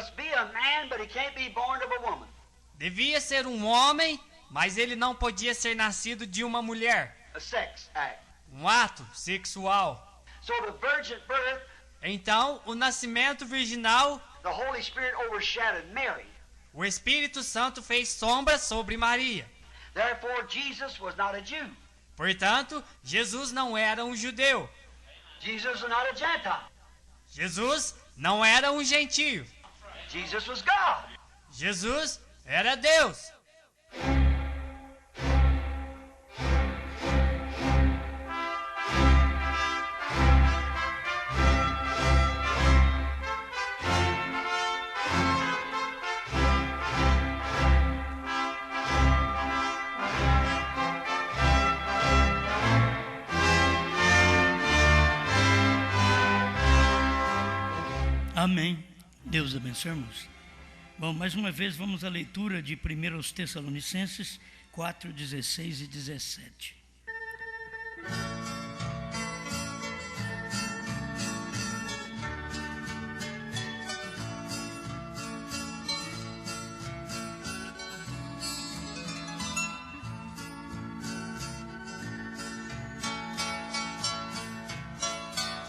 must be a man, but he can't be born of a woman. Devia ser um homem, mas ele não podia ser nascido de uma mulher. A sex act. Um ato sexual. So the virgin birth, Então, o nascimento virginal, the Holy Spirit overshadowed Mary. o Espírito Santo fez sombra sobre Maria. Therefore, Jesus was not a Jew. Portanto, Jesus não era um judeu. Jesus was not a Gentile. Jesus não era um gentio. Jesus was God. Jesus era Deus. Amém. Deus abençoe, irmãos. Bom, mais uma vez vamos à leitura de 1 Tessalonicenses 4, 16 e 17.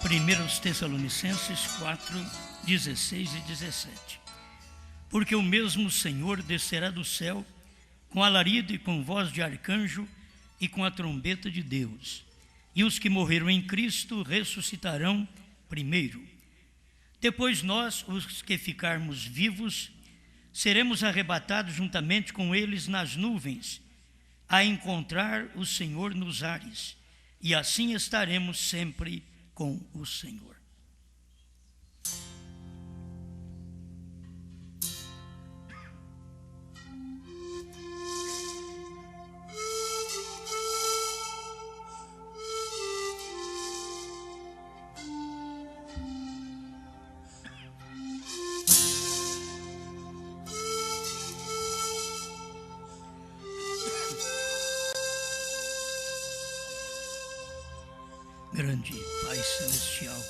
Primeiros Tessalonicenses 4, 16 e 17. Porque o mesmo Senhor descerá do céu com alarido e com voz de arcanjo e com a trombeta de Deus. E os que morreram em Cristo ressuscitarão primeiro. Depois nós, os que ficarmos vivos, seremos arrebatados juntamente com eles nas nuvens, a encontrar o Senhor nos ares. E assim estaremos sempre com o Senhor. Grande Pai Celestial,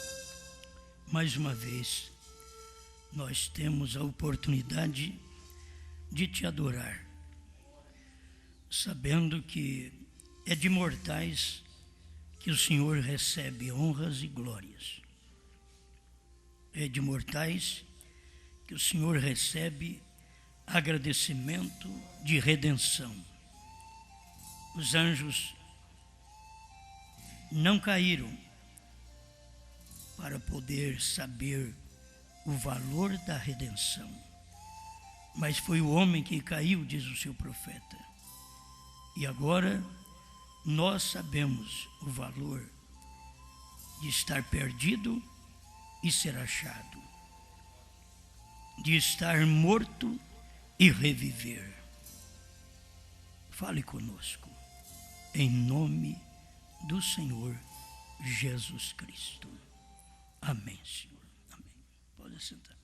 mais uma vez nós temos a oportunidade de te adorar, sabendo que é de mortais que o Senhor recebe honras e glórias. É de mortais que o Senhor recebe agradecimento de redenção. Os anjos não caíram para poder saber o valor da redenção, mas foi o homem que caiu, diz o seu profeta. E agora nós sabemos o valor de estar perdido e ser achado, de estar morto e reviver. Fale conosco, em nome do Senhor Jesus Cristo. Amém, Senhor. Amém. Pode sentar-nos.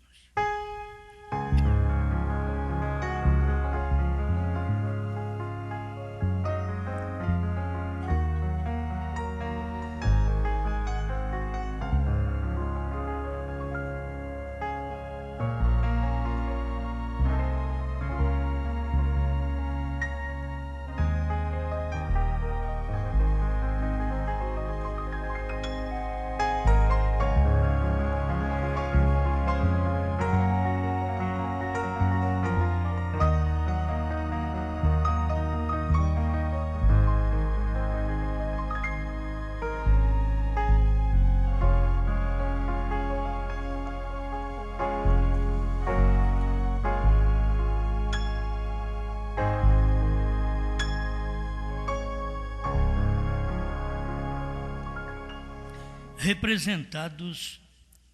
Representados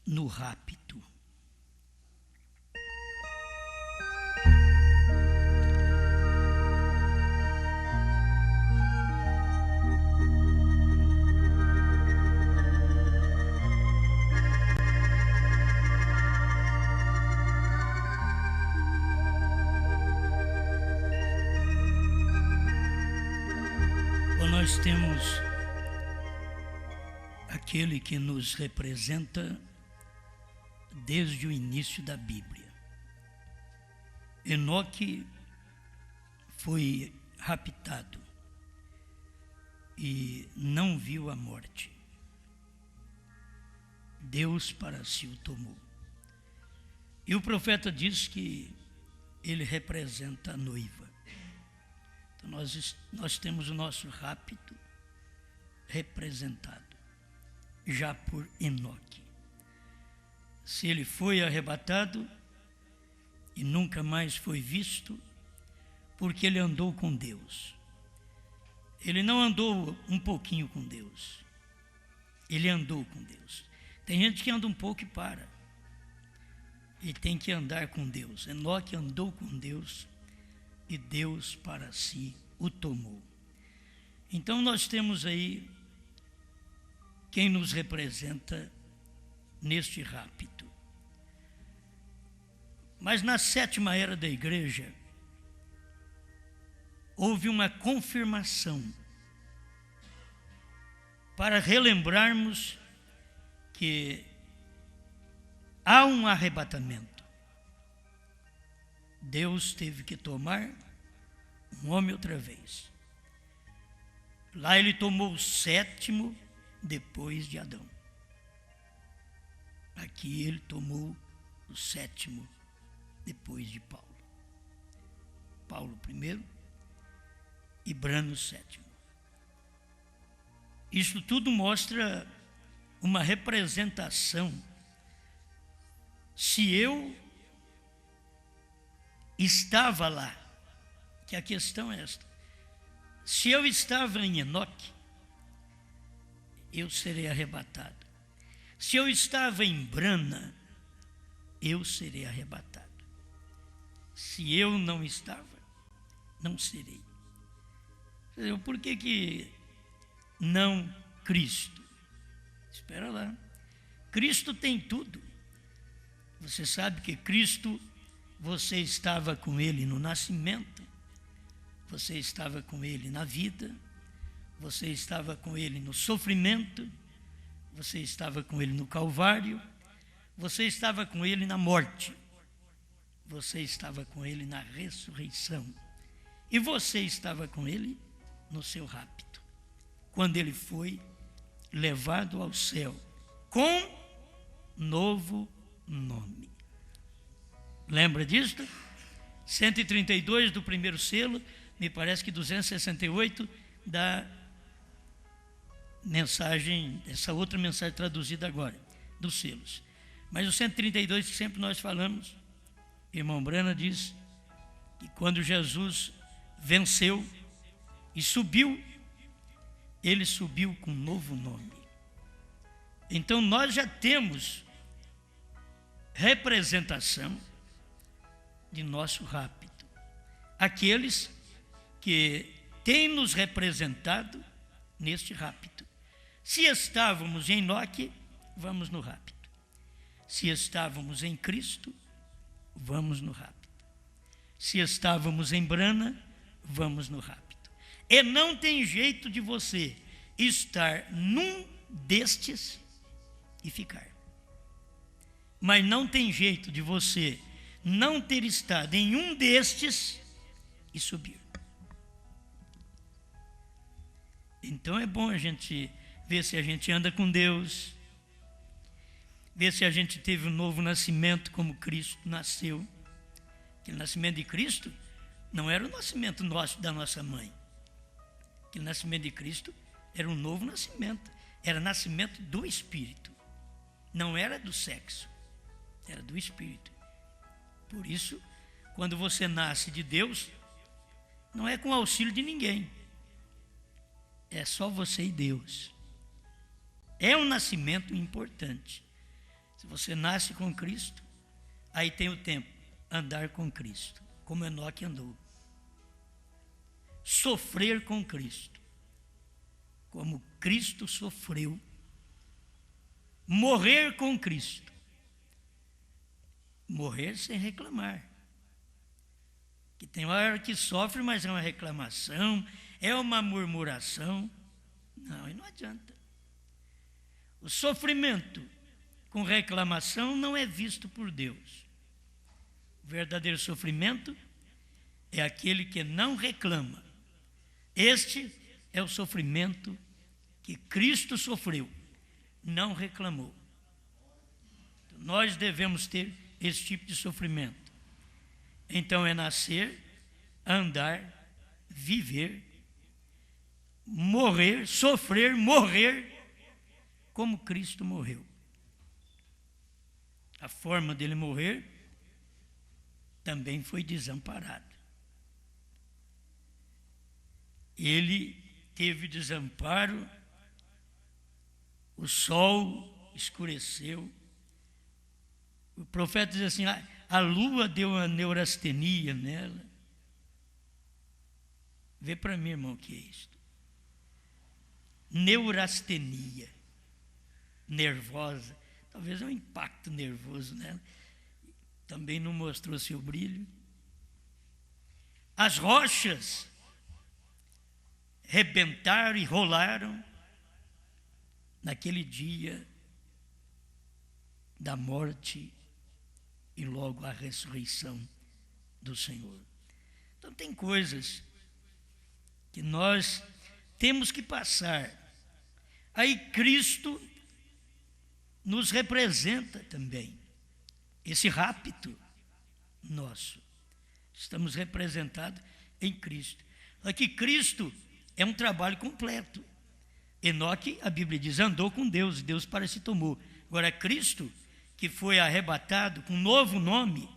no rapto. Nós temos aquele que nos representa desde o início da Bíblia. Enoque foi raptado e não viu a morte. Deus para si o tomou. E o profeta diz que ele representa a noiva. Então nós temos o nosso rapto representado já por Enoque. Se ele foi arrebatado e nunca mais foi visto, porque ele andou com Deus. Ele não andou um pouquinho com Deus. Ele andou com Deus. Tem gente que anda um pouco e para. E tem que andar com Deus. Enoque andou com Deus e Deus para si o tomou. Então nós temos aí quem nos representa neste rapto. Mas na sétima era da igreja, houve uma confirmação para relembrarmos que há um arrebatamento. Deus teve que tomar um homem outra vez. Lá ele tomou o sétimo depois de Adão. Aqui ele tomou o sétimo depois de Paulo. Paulo primeiro e Brano sétimo. Isso tudo mostra uma representação. Se eu estava lá, que a questão é esta: se eu estava em Enoque, eu serei arrebatado. Se eu estava em Brana, eu serei arrebatado. Se eu não estava, não serei. Por que não Cristo? Espera lá. Cristo tem tudo. Você sabe que Cristo, você estava com Ele no nascimento, você estava com Ele na vida, você estava com Ele no sofrimento, você estava com Ele no Calvário, você estava com Ele na morte, você estava com Ele na ressurreição, e você estava com Ele no seu rapto, quando Ele foi levado ao céu com novo nome. Lembra disto? 132 do primeiro selo, me parece que 268 da mensagem, essa outra mensagem traduzida agora, dos selos. Mas o 132 que sempre nós falamos, irmão Brana diz que quando Jesus venceu e subiu, ele subiu com um novo nome. Então nós já temos representação de nosso rapto. Aqueles que têm nos representado neste rapto. Se estávamos em Enoque, vamos no rapto. Se estávamos em Cristo, vamos no rapto. Se estávamos em Brana, vamos no rapto. E não tem jeito de você estar num destes e ficar. Mas não tem jeito de você não ter estado em um destes e subir. Então é bom a gente ver se a gente anda com Deus, ver se a gente teve um novo nascimento como Cristo nasceu. Aquele nascimento de Cristo não era o nascimento nosso, da nossa mãe. Aquele nascimento de Cristo era um novo nascimento, era nascimento do Espírito, não era do sexo, era do Espírito. Por isso, quando você nasce de Deus, não é com auxílio de ninguém, é só você e Deus. É um nascimento importante. Se você nasce com Cristo, aí tem o tempo, andar com Cristo, como Enoque andou. Sofrer com Cristo, como Cristo sofreu. Morrer com Cristo. Morrer sem reclamar. Que tem hora que sofre, mas é uma reclamação, é uma murmuração. Não, e não adianta. O sofrimento com reclamação não é visto por Deus. O verdadeiro sofrimento é aquele que não reclama. Este é o sofrimento que Cristo sofreu, não reclamou. Nós devemos ter esse tipo de sofrimento. Então é nascer, andar, viver, morrer, sofrer, morrer, como Cristo morreu. A forma dele morrer também foi desamparado. Ele teve desamparo, o sol escureceu. O profeta diz assim, a lua deu uma neurastenia nela. Vê para mim, irmão, o que é isto. Neurastenia, nervosa, talvez é um impacto nervoso nela. Também não mostrou seu brilho. As rochas rebentaram e rolaram naquele dia da morte e logo a ressurreição do Senhor. Então tem coisas que nós temos que passar. Aí Cristo nos representa também. Esse rapto nosso. Estamos representados em Cristo. Aqui Cristo é um trabalho completo. Enoque, a Bíblia diz, andou com Deus, Deus para si tomou. Agora Cristo, que foi arrebatado com um novo nome,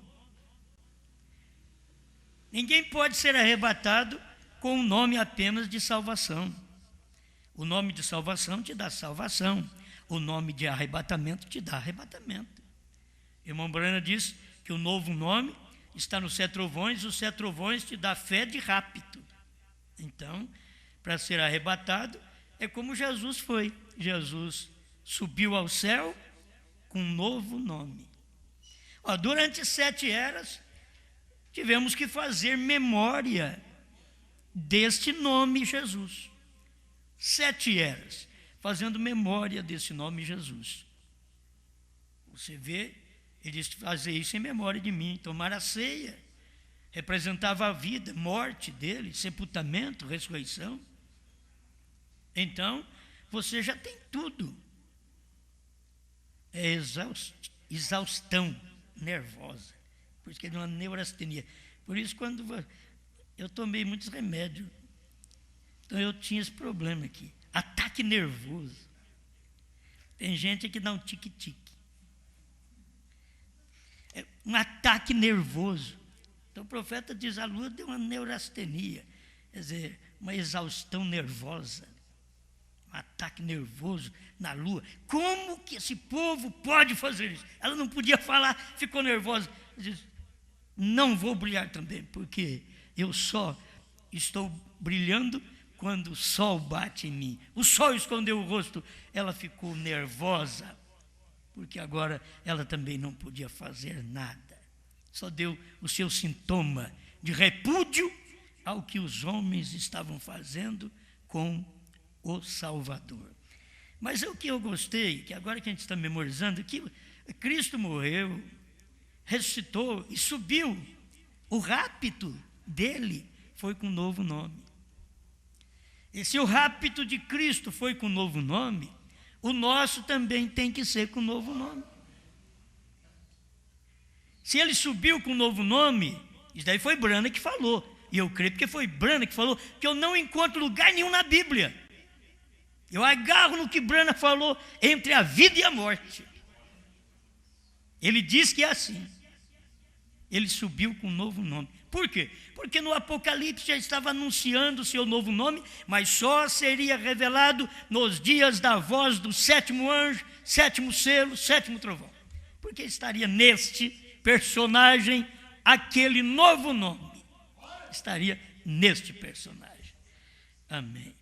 ninguém pode ser arrebatado com um nome apenas de salvação. O nome de salvação te dá salvação. O nome de arrebatamento te dá arrebatamento. Irmão Brana diz que o novo nome está nos 7 trovões, os 7 trovões te dá fé de rapto. Então, para ser arrebatado, é como Jesus foi. Jesus subiu ao céu com um novo nome. Durante 7 eras, tivemos que fazer memória deste nome Jesus. 7 eras, fazendo memória desse nome Jesus. Você vê, ele fazia isso em memória de mim. Tomar a ceia representava a vida, morte dele, sepultamento, ressurreição. Então, você já tem tudo. É exaustão nervosa. Por isso que é uma neurastenia. Por isso, quando eu tomei muitos remédios, então eu tinha esse problema aqui. Ataque nervoso. Tem gente que dá um tique-tique. É um ataque nervoso. Então o profeta diz, a lua deu uma neurastenia. Quer dizer, uma exaustão nervosa. Um ataque nervoso na lua. Como que esse povo pode fazer isso? Ela não podia falar, ficou nervosa. Diz, não vou brilhar também, porque eu só estou brilhando quando o sol bate em mim. O sol escondeu o rosto, ela ficou nervosa, porque agora ela também não podia fazer nada. Só deu o seu sintoma de repúdio ao que os homens estavam fazendo com o Salvador. Mas o que eu gostei, que agora que a gente está memorizando, que Cristo morreu, ressuscitou e subiu. O rapto dele foi com um novo nome. E se o rapto de Cristo foi com um novo nome, o nosso também tem que ser com um novo nome. Se ele subiu com um novo nome, isso daí foi Brana que falou. E eu creio porque foi Brana que falou, que eu não encontro lugar nenhum na Bíblia. Eu agarro no que Brana falou entre a vida e a morte. Ele diz que é assim. Ele subiu com um novo nome. Por quê? Porque no Apocalipse já estava anunciando o seu novo nome, mas só seria revelado nos dias da voz do 7º anjo, 7º selo, 7º trovão. Porque estaria neste personagem aquele novo nome. Estaria neste personagem. Amém.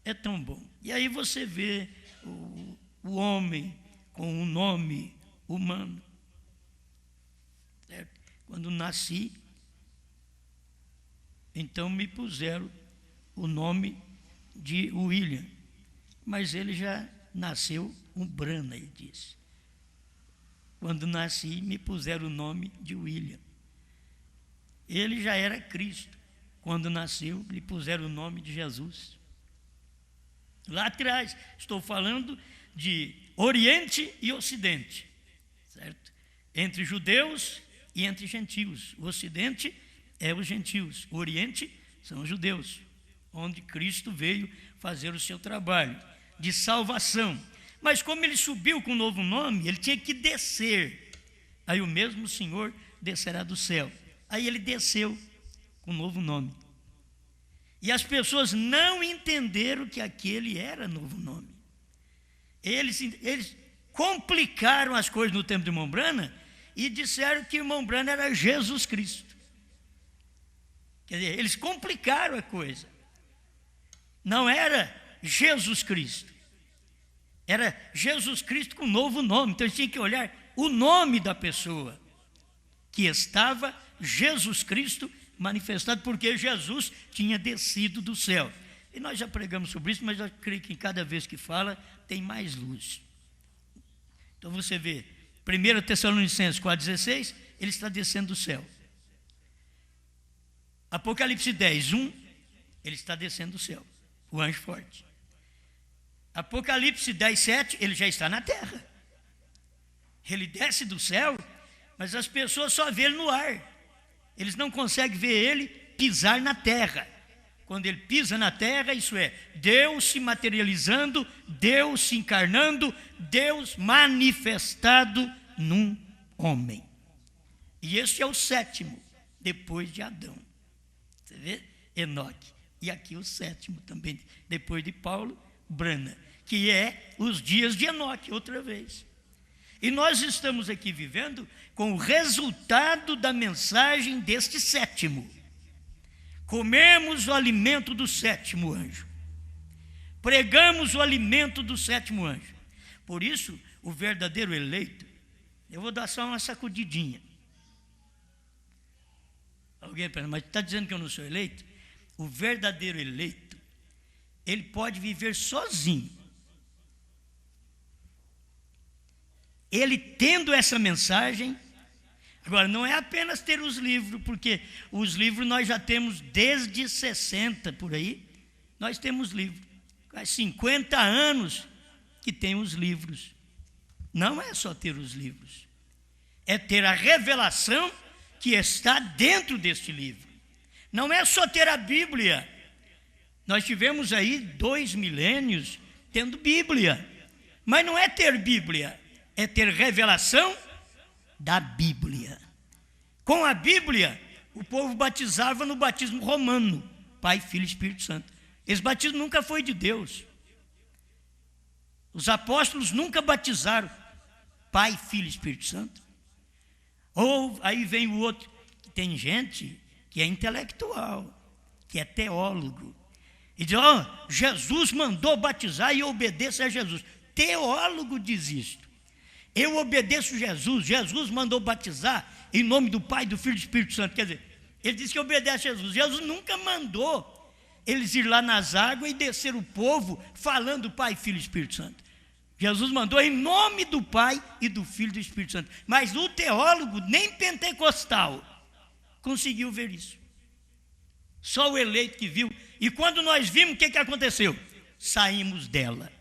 É tão bom. E aí você vê o homem com um nome humano. Certo? Quando nasci, então me puseram o nome de William. Mas ele já nasceu um Brana, ele disse. Quando nasci, me puseram o nome de William. Ele já era Cristo. Quando nasceu, lhe puseram o nome de Jesus. Lá atrás, estou falando de Oriente e Ocidente, certo? Entre judeus e entre gentios. O Ocidente é os gentios, o Oriente são os judeus, onde Cristo veio fazer o seu trabalho de salvação. Mas como ele subiu com um novo nome, ele tinha que descer. Aí o mesmo Senhor descerá do céu. Aí ele desceu com um novo nome. E as pessoas não entenderam que aquele era novo nome. Eles complicaram as coisas no tempo de irmão Branham e disseram que irmão Branham era Jesus Cristo. Quer dizer, eles complicaram a coisa. Não era Jesus Cristo. Era Jesus Cristo com um novo nome. Então eles tinham que olhar o nome da pessoa, que estava Jesus Cristo manifestado, porque Jesus tinha descido do céu. E nós já pregamos sobre isso, mas eu creio que cada vez que fala, tem mais luz. Então você vê, 1 Tessalonicenses 4,16, ele está descendo do céu. Apocalipse 10:1, ele está descendo do céu, o anjo forte. Apocalipse 10:7, ele já está na terra. Ele desce do céu, mas as pessoas só vê ele no ar. Eles não conseguem ver ele pisar na terra. Quando ele pisa na terra, isso é, Deus se materializando, Deus se encarnando, Deus manifestado num homem. E esse é o sétimo, depois de Adão. Você vê? Enoque. E aqui o sétimo também, depois de Paulo, Branham, que é os dias de Enoque, outra vez. E nós estamos aqui vivendo com o resultado da mensagem deste sétimo. Comemos o alimento do sétimo anjo. Pregamos o alimento do sétimo anjo. Por isso, o verdadeiro eleito, eu vou dar só uma sacudidinha. Alguém pensa, mas está dizendo que eu não sou eleito? O verdadeiro eleito, ele pode viver sozinho. Ele tendo essa mensagem, agora não é apenas ter os livros, porque os livros nós já temos desde 60 por aí, nós temos livros, faz 50 anos que tem os livros. Não é só ter os livros, é ter a revelação que está dentro deste livro. Não é só ter a Bíblia. Nós tivemos aí 2 milênios tendo Bíblia, mas não é ter Bíblia, é ter revelação da Bíblia. Com a Bíblia, o povo batizava no batismo romano, Pai, Filho e Espírito Santo. Esse batismo nunca foi de Deus. Os apóstolos nunca batizaram Pai, Filho e Espírito Santo. Ou aí vem o outro, que tem gente que é intelectual, que é teólogo, e diz, Jesus mandou batizar e eu obedeço a Jesus. Teólogo diz isto. Eu obedeço Jesus, Jesus mandou batizar em nome do Pai, do Filho e do Espírito Santo. Quer dizer, ele disse que obedece a Jesus. Jesus nunca mandou eles ir lá nas águas e descer o povo falando Pai, Filho e Espírito Santo. Jesus mandou em nome do Pai e do Filho e do Espírito Santo. Mas o teólogo, nem pentecostal, conseguiu ver isso. Só o eleito que viu. E quando nós vimos, o que aconteceu? Saímos dela.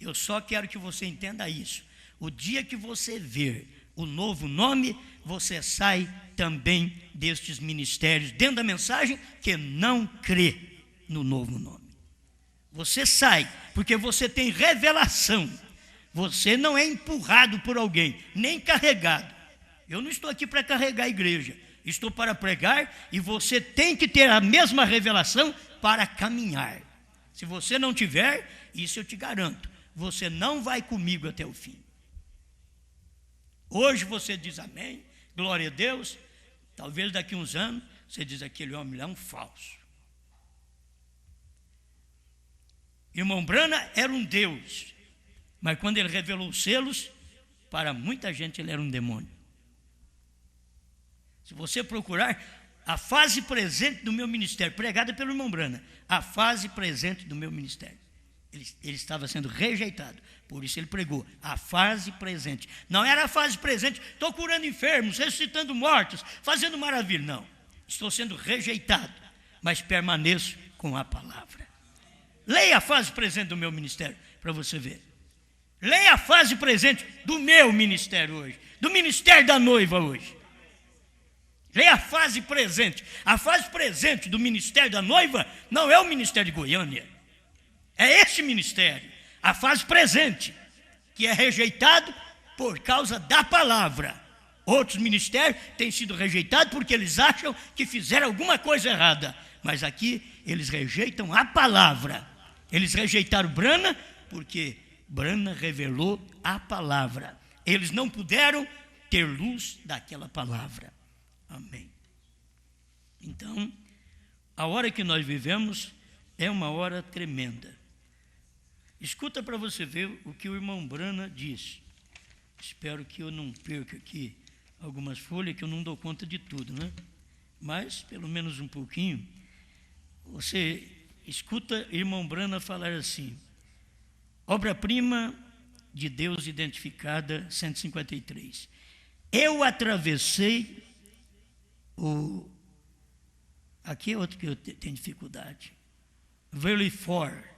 Eu só quero que você entenda isso. O dia que você ver o novo nome, você sai também destes ministérios, dentro da mensagem, que não crê no novo nome. Você sai, porque você tem revelação. Você não é empurrado por alguém, nem carregado. Eu não estou aqui para carregar a igreja, estou para pregar, e você tem que ter a mesma revelação para caminhar. Se você não tiver, isso eu te garanto, você não vai comigo até o fim. Hoje você diz amém, glória a Deus. Talvez daqui a uns anos você diz, aquele homem lá é um falso. Irmão Branham era um Deus, mas quando ele revelou os selos, para muita gente ele era um demônio. Se você procurar a fase presente do meu ministério, pregada pelo irmão Branham, a fase presente do meu ministério, Ele estava sendo rejeitado. Por isso ele pregou a fase presente. Não era a fase presente, estou curando enfermos, ressuscitando mortos, fazendo maravilha. Não, estou sendo rejeitado, mas permaneço com a palavra. Leia a fase presente do meu ministério para você ver. Leia a fase presente do meu ministério hoje, do ministério da noiva hoje. Leia a fase presente. A fase presente do ministério da noiva não é o ministério de Goiânia. É este ministério, a fase presente, que é rejeitado por causa da palavra. Outros ministérios têm sido rejeitados porque eles acham que fizeram alguma coisa errada. Mas aqui eles rejeitam a palavra. Eles rejeitaram Brana porque Brana revelou a palavra. Eles não puderam ter luz daquela palavra. Amém. Então, a hora que nós vivemos é uma hora tremenda. Escuta para você ver o que o irmão Brana diz. Espero que eu não perca aqui algumas folhas, que eu não dou conta de tudo, né? Mas, pelo menos um pouquinho, você escuta irmão Brana falar assim: obra-prima de Deus identificada, 153. Eu atravessei aqui é outro que eu tenho dificuldade. Valley For.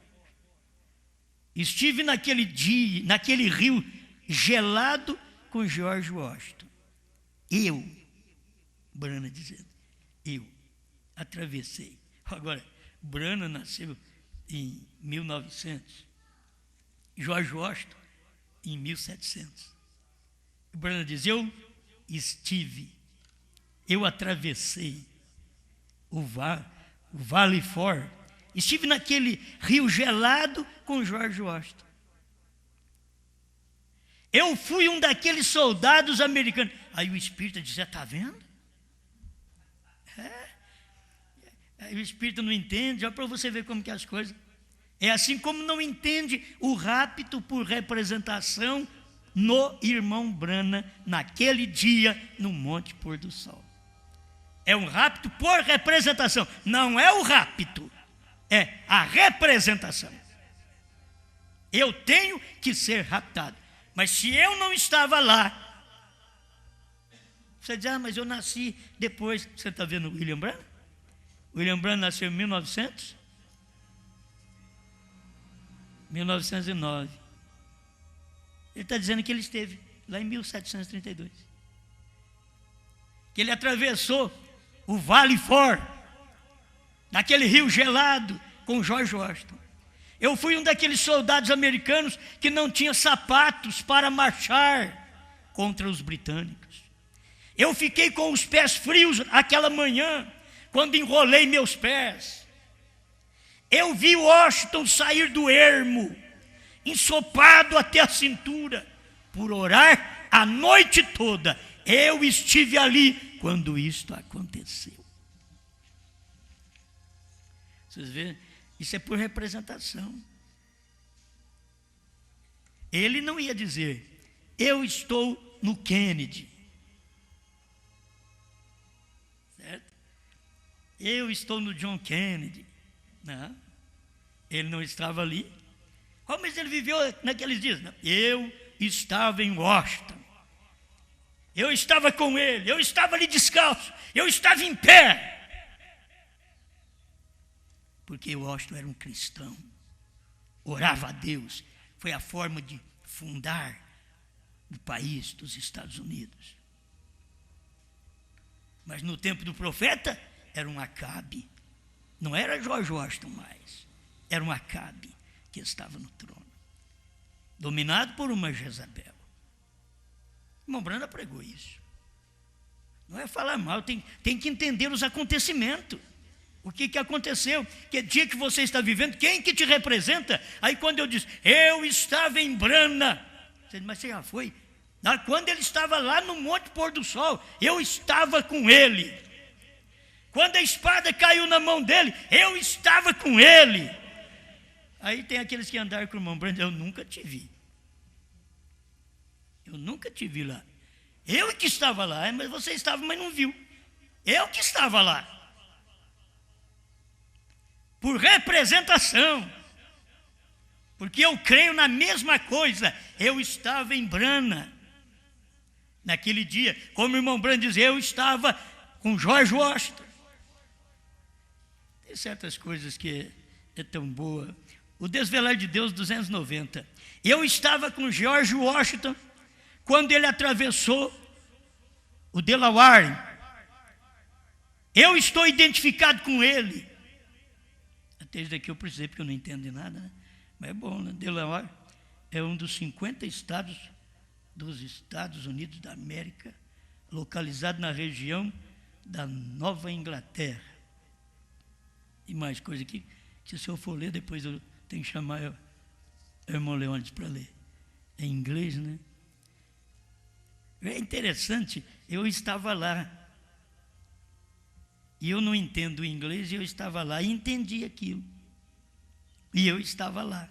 Estive naquele dia, naquele rio gelado com George Washington. Eu, Brana dizendo, eu atravessei. Agora, Brana nasceu em 1900, George Washington em 1700. Brana diz, eu estive, eu atravessei o Valley For. Estive naquele rio gelado com George Washington. Eu fui um daqueles soldados americanos. Aí o Espírito dizia, está vendo? Aí o Espírito não entende, olha para você ver como que é as coisas. É assim como não entende o rapto por representação no irmão Brana, naquele dia, no Monte Pôr do Sol. É um rapto por representação, não é o rapto. É a representação. Eu tenho que ser raptado. Mas se eu não estava lá, você diz, mas eu nasci depois. Você está vendo o William Branham? O William Branham nasceu em 1909. Ele está dizendo que ele esteve lá em 1732. Que ele atravessou o Valley For, naquele rio gelado com George Washington. Eu fui um daqueles soldados americanos que não tinha sapatos para marchar contra os britânicos. Eu fiquei com os pés frios aquela manhã, quando enrolei meus pés. Eu vi Washington sair do ermo, ensopado até a cintura, por orar a noite toda. Eu estive ali quando isto aconteceu. Vocês veem? Isso é por representação. Ele não ia dizer, eu estou no Kennedy. Certo? Eu estou no John Kennedy. Não. Ele não estava ali. Oh, mas ele viveu naqueles dias. Não. Eu estava em Washington. Eu estava com ele. Eu estava ali descalço. Eu estava em pé. Porque Washington era um cristão, orava a Deus, foi a forma de fundar o país dos Estados Unidos. Mas no tempo do profeta, era um Acabe, não era George Washington mais, era um Acabe que estava no trono, dominado por uma Jezabel. O irmão Brana pregou isso. Não é falar mal, tem que entender os acontecimentos. O que aconteceu? Que dia que você está vivendo? Quem que te representa? Aí quando eu disse, eu estava em Brana. Você disse, mas você já foi? Quando ele estava lá no Monte Pôr do Sol, eu estava com ele. Quando a espada caiu na mão dele, eu estava com ele. Aí tem aqueles que andaram com o irmão Brana, eu nunca te vi. Eu nunca te vi lá. Eu que estava lá, mas você estava, mas não viu. Eu que estava lá. Por representação. Porque eu creio na mesma coisa. Eu estava em Brana naquele dia, como o irmão Branham dizia, eu estava com George Washington. Tem certas coisas que é tão boa. O Desvelar de Deus 290. Eu estava com George Washington quando ele atravessou o Delaware. Eu estou identificado com ele. Até isso daqui eu precisei, porque eu não entendo de nada, né? Mas é bom, né? Delaware é um dos 50 estados dos Estados Unidos da América, localizado na região da Nova Inglaterra. E mais coisa aqui, que se eu for ler, depois eu tenho que chamar o irmão Leônidas para ler. É em inglês, né? É interessante, eu estava lá, e eu não entendo inglês, e eu estava lá e entendi aquilo. E eu estava lá,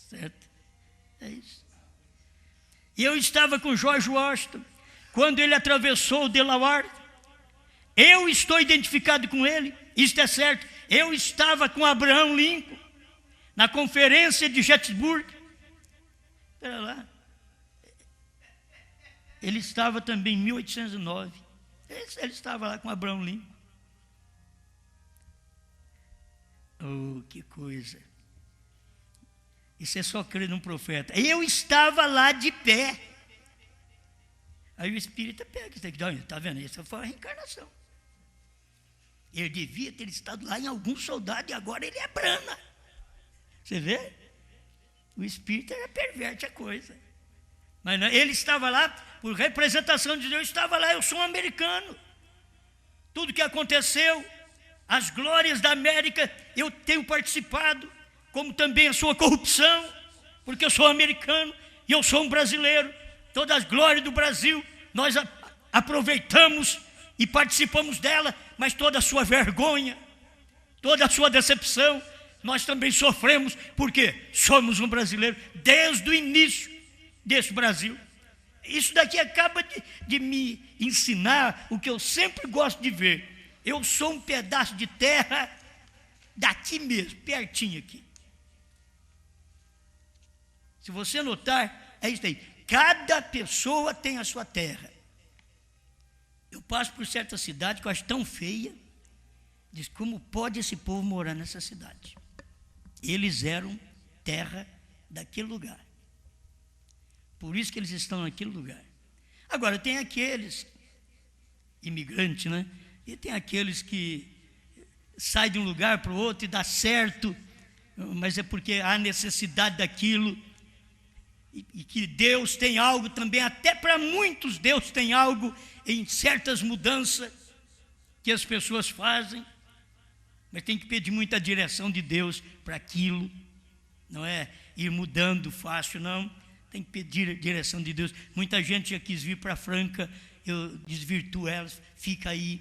certo? É isso. E eu estava com George Washington, quando ele atravessou o Delaware. Eu estou identificado com ele, isto é certo. Eu estava com Abraham Lincoln, na conferência de Gettysburg. Espera lá. Ele estava também em 1809. Ele estava lá com Abraham Lincoln. Oh, que coisa. Isso é só crer num profeta. Eu estava lá de pé. Aí o espírita pega isso aqui. Está vendo? Essa foi a reencarnação. Ele devia ter estado lá em algum soldado e agora ele é Brana. Você vê? O espírita perverte a coisa. Mas não, ele estava lá por representação de Deus. Eu estava lá, eu sou um americano. Tudo que aconteceu, as glórias da América, eu tenho participado, como também a sua corrupção, porque eu sou americano e eu sou um brasileiro. Todas as glórias do Brasil, nós aproveitamos e participamos dela, mas toda a sua vergonha, toda a sua decepção, nós também sofremos, porque somos um brasileiro desde o início desse Brasil. Isso daqui acaba de me ensinar o que eu sempre gosto de ver. Eu sou um pedaço de terra daqui mesmo, pertinho aqui. Se você notar, é isso aí. Cada pessoa tem a sua terra. Eu passo por certa cidade que eu acho tão feia. Diz, como pode esse povo morar nessa cidade? Eles eram terra daquele lugar. Por isso que eles estão naquele lugar. Agora, tem aqueles imigrantes, né? E tem aqueles que saem de um lugar para o outro e dá certo, mas é porque há necessidade daquilo. E que Deus tem algo também, até para muitos Deus tem algo em certas mudanças que as pessoas fazem, mas tem que pedir muita direção de Deus para aquilo, não é ir mudando fácil, não, tem que pedir a direção de Deus. Muita gente já quis vir para Franca, eu desvirtuo elas, fica aí,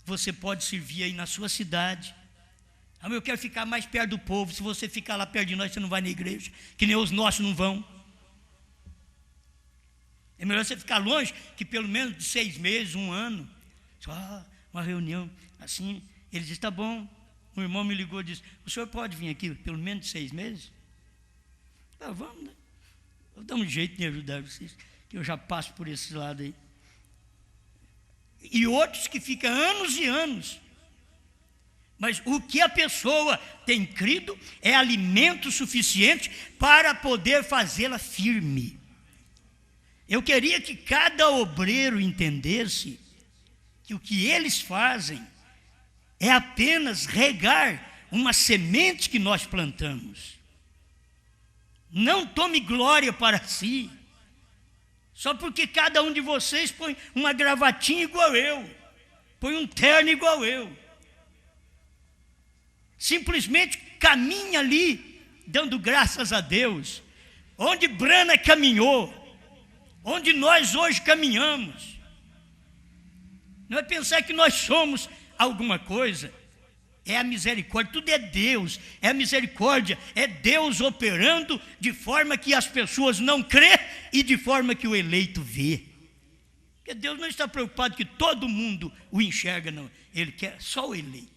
você pode servir aí na sua cidade. Eu quero ficar mais perto do povo. Se você ficar lá perto de nós, você não vai na igreja, que nem os nossos não vão. É melhor você ficar longe, que pelo menos de 6 meses, 1 ano, só uma reunião assim. Ele disse, tá bom. Um irmão me ligou e disse, o senhor pode vir aqui pelo menos de 6 meses? Vamos, né? Vou dar um jeito de ajudar vocês, que eu já passo por esse lado aí. E outros que ficam anos e anos. Mas o que a pessoa tem crido é alimento suficiente para poder fazê-la firme. Eu queria que cada obreiro entendesse que o que eles fazem é apenas regar uma semente que nós plantamos. Não tome glória para si, só porque cada um de vocês põe uma gravatinha igual eu, põe um terno igual eu. Simplesmente caminha ali, dando graças a Deus, onde Brana caminhou, onde nós hoje caminhamos. Não é pensar que nós somos alguma coisa, é a misericórdia, tudo é Deus, é a misericórdia, é Deus operando de forma que as pessoas não crê e de forma que o eleito vê. Porque Deus não está preocupado que todo mundo o enxerga, não, Ele quer só o eleito.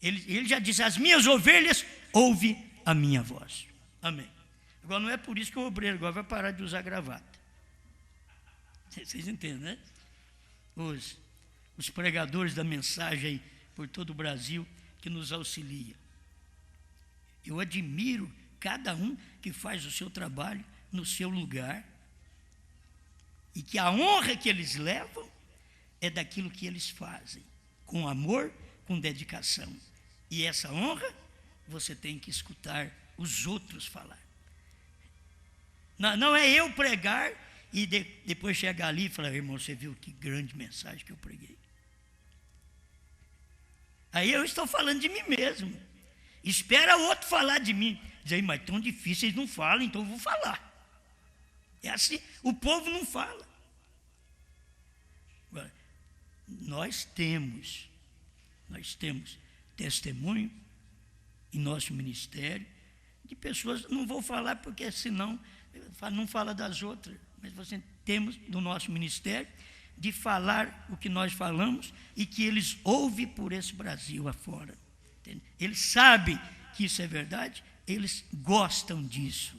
Ele já disse, as minhas ovelhas ouvem a minha voz. Amém. Agora, não é por isso que o obreiro agora vai parar de usar gravata. Vocês entendem, né? Os pregadores da mensagem aí por todo o Brasil que nos auxiliam. Eu admiro cada um que faz o seu trabalho no seu lugar e que a honra que eles levam é daquilo que eles fazem, com amor, com dedicação. E essa honra você tem que escutar os outros falar. Não é eu pregar e depois chegar ali e falar: irmão, você viu que grande mensagem que eu preguei? Aí eu estou falando de mim mesmo. Espera o outro falar de mim. Diz aí, mas tão difícil, eles não falam, então eu vou falar. É assim, o povo não fala. Agora, nós temos testemunho em nosso ministério de pessoas, não vou falar porque senão não fala das outras, mas temos do nosso ministério de falar o que nós falamos e que eles ouvem por esse Brasil afora. Entende? Eles sabem que isso é verdade, eles gostam disso.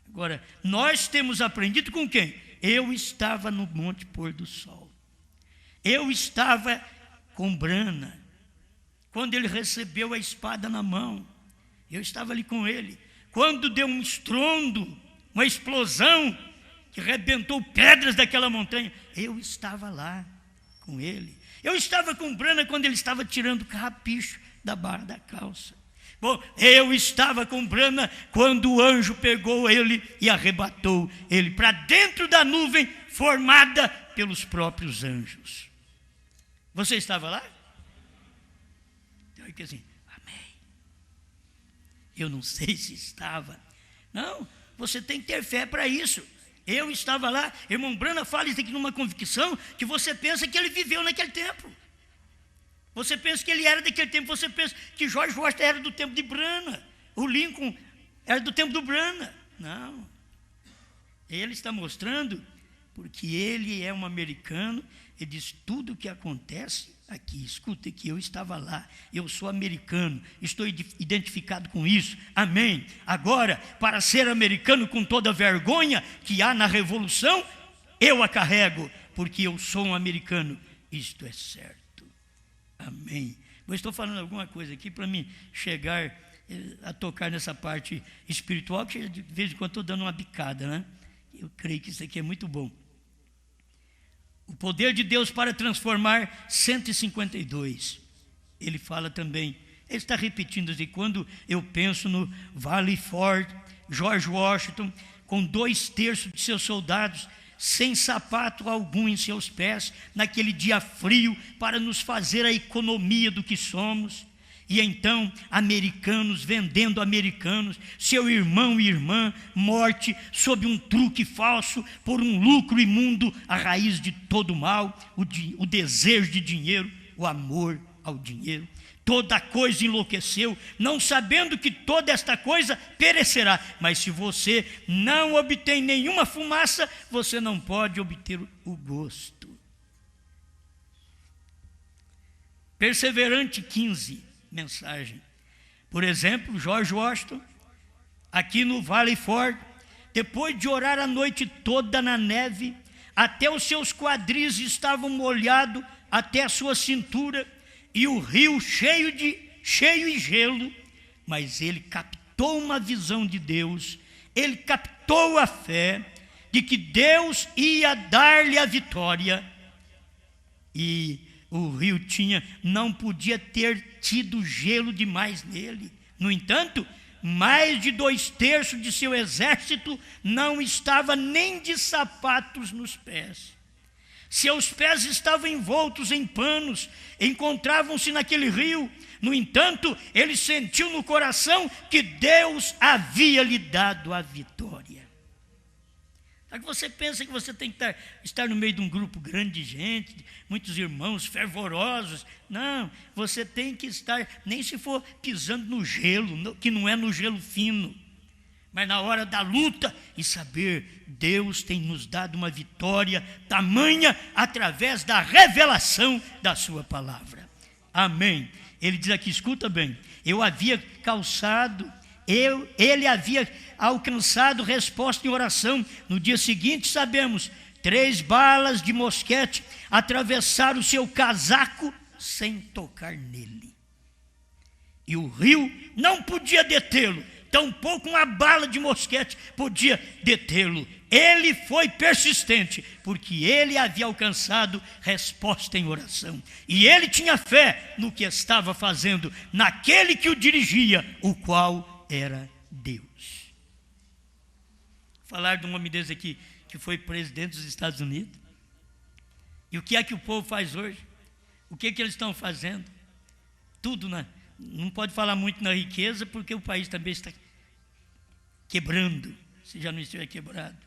Agora, nós temos aprendido com quem? Eu estava no Monte Pôr do Sol. Eu estava com Brana, quando ele recebeu a espada na mão. Eu estava ali com ele. Quando deu um estrondo, uma explosão, que rebentou pedras daquela montanha, eu estava lá com ele. Eu estava com Brana quando ele estava tirando o carrapicho da barra da calça. Bom, eu estava com Brana quando o anjo pegou ele e arrebatou ele para dentro da nuvem formada pelos próprios anjos. Você estava lá? Então, que assim, amém. Eu não sei se estava. Não, você tem que ter fé para isso. Eu estava lá, irmão Brana fala isso aqui numa convicção que você pensa que ele viveu naquele tempo. Você pensa que ele era daquele tempo, você pensa que George Washington era do tempo de Brana, o Lincoln era do tempo do Brana. Não. Ele está mostrando, porque ele é um americano, ele diz tudo o que acontece aqui, escuta que eu estava lá, eu sou americano, estou identificado com isso, amém. Agora, para ser americano com toda a vergonha que há na revolução, eu a carrego, porque eu sou um americano, isto é certo, amém. Eu estou falando alguma coisa aqui para mim chegar a tocar nessa parte espiritual, que de vez em quando estou dando uma bicada, né? Eu creio que isso aqui é muito bom. O poder de Deus para transformar 152. Ele fala também, ele está repetindo assim, quando eu penso no Valley Forge, George Washington, com 2/3 de seus soldados, sem sapato algum em seus pés, naquele dia frio, para nos fazer a economia do que somos. E então, americanos vendendo americanos, seu irmão e irmã, morte sob um truque falso, por um lucro imundo, a raiz de todo mal, o desejo de dinheiro, o amor ao dinheiro. Toda coisa enlouqueceu, não sabendo que toda esta coisa perecerá. Mas se você não obtém nenhuma fumaça, você não pode obter o gosto. Perseverante 15. Mensagem. Por exemplo, George Washington, aqui no Valley Forge, depois de orar a noite toda na neve, até os seus quadris estavam molhados até a sua cintura, e o rio cheio de gelo, mas ele captou uma visão de Deus, ele captou a fé de que Deus ia dar-lhe a vitória, e o rio não podia ter tido gelo demais nele. No entanto, mais de 2/3 de seu exército não estava nem de sapatos nos pés. Seus pés estavam envoltos em panos, encontravam-se naquele rio. No entanto, ele sentiu no coração que Deus havia lhe dado a vitória. Sabe que você pensa que você tem que estar no meio de um grupo grande de gente, muitos irmãos fervorosos. Não, você tem que estar, nem se for pisando no gelo, que não é no gelo fino, mas na hora da luta, e saber, Deus tem nos dado uma vitória tamanha através da revelação da sua palavra. Amém. Ele diz aqui, escuta bem, eu havia calçado ele havia alcançado resposta em oração. No dia seguinte, sabemos, 3 balas de mosquete atravessaram o seu casaco sem tocar nele. E o rio não podia detê-lo, tampouco uma bala de mosquete podia detê-lo. Ele foi persistente, porque ele havia alcançado resposta em oração. E ele tinha fé no que estava fazendo, naquele que o dirigia, o qual era Deus. Falar de um homem desse aqui, que foi presidente dos Estados Unidos. E o que é que o povo faz hoje? O que é que eles estão fazendo? Tudo, não pode falar muito na riqueza, porque o país também está quebrando, se já não estiver quebrado.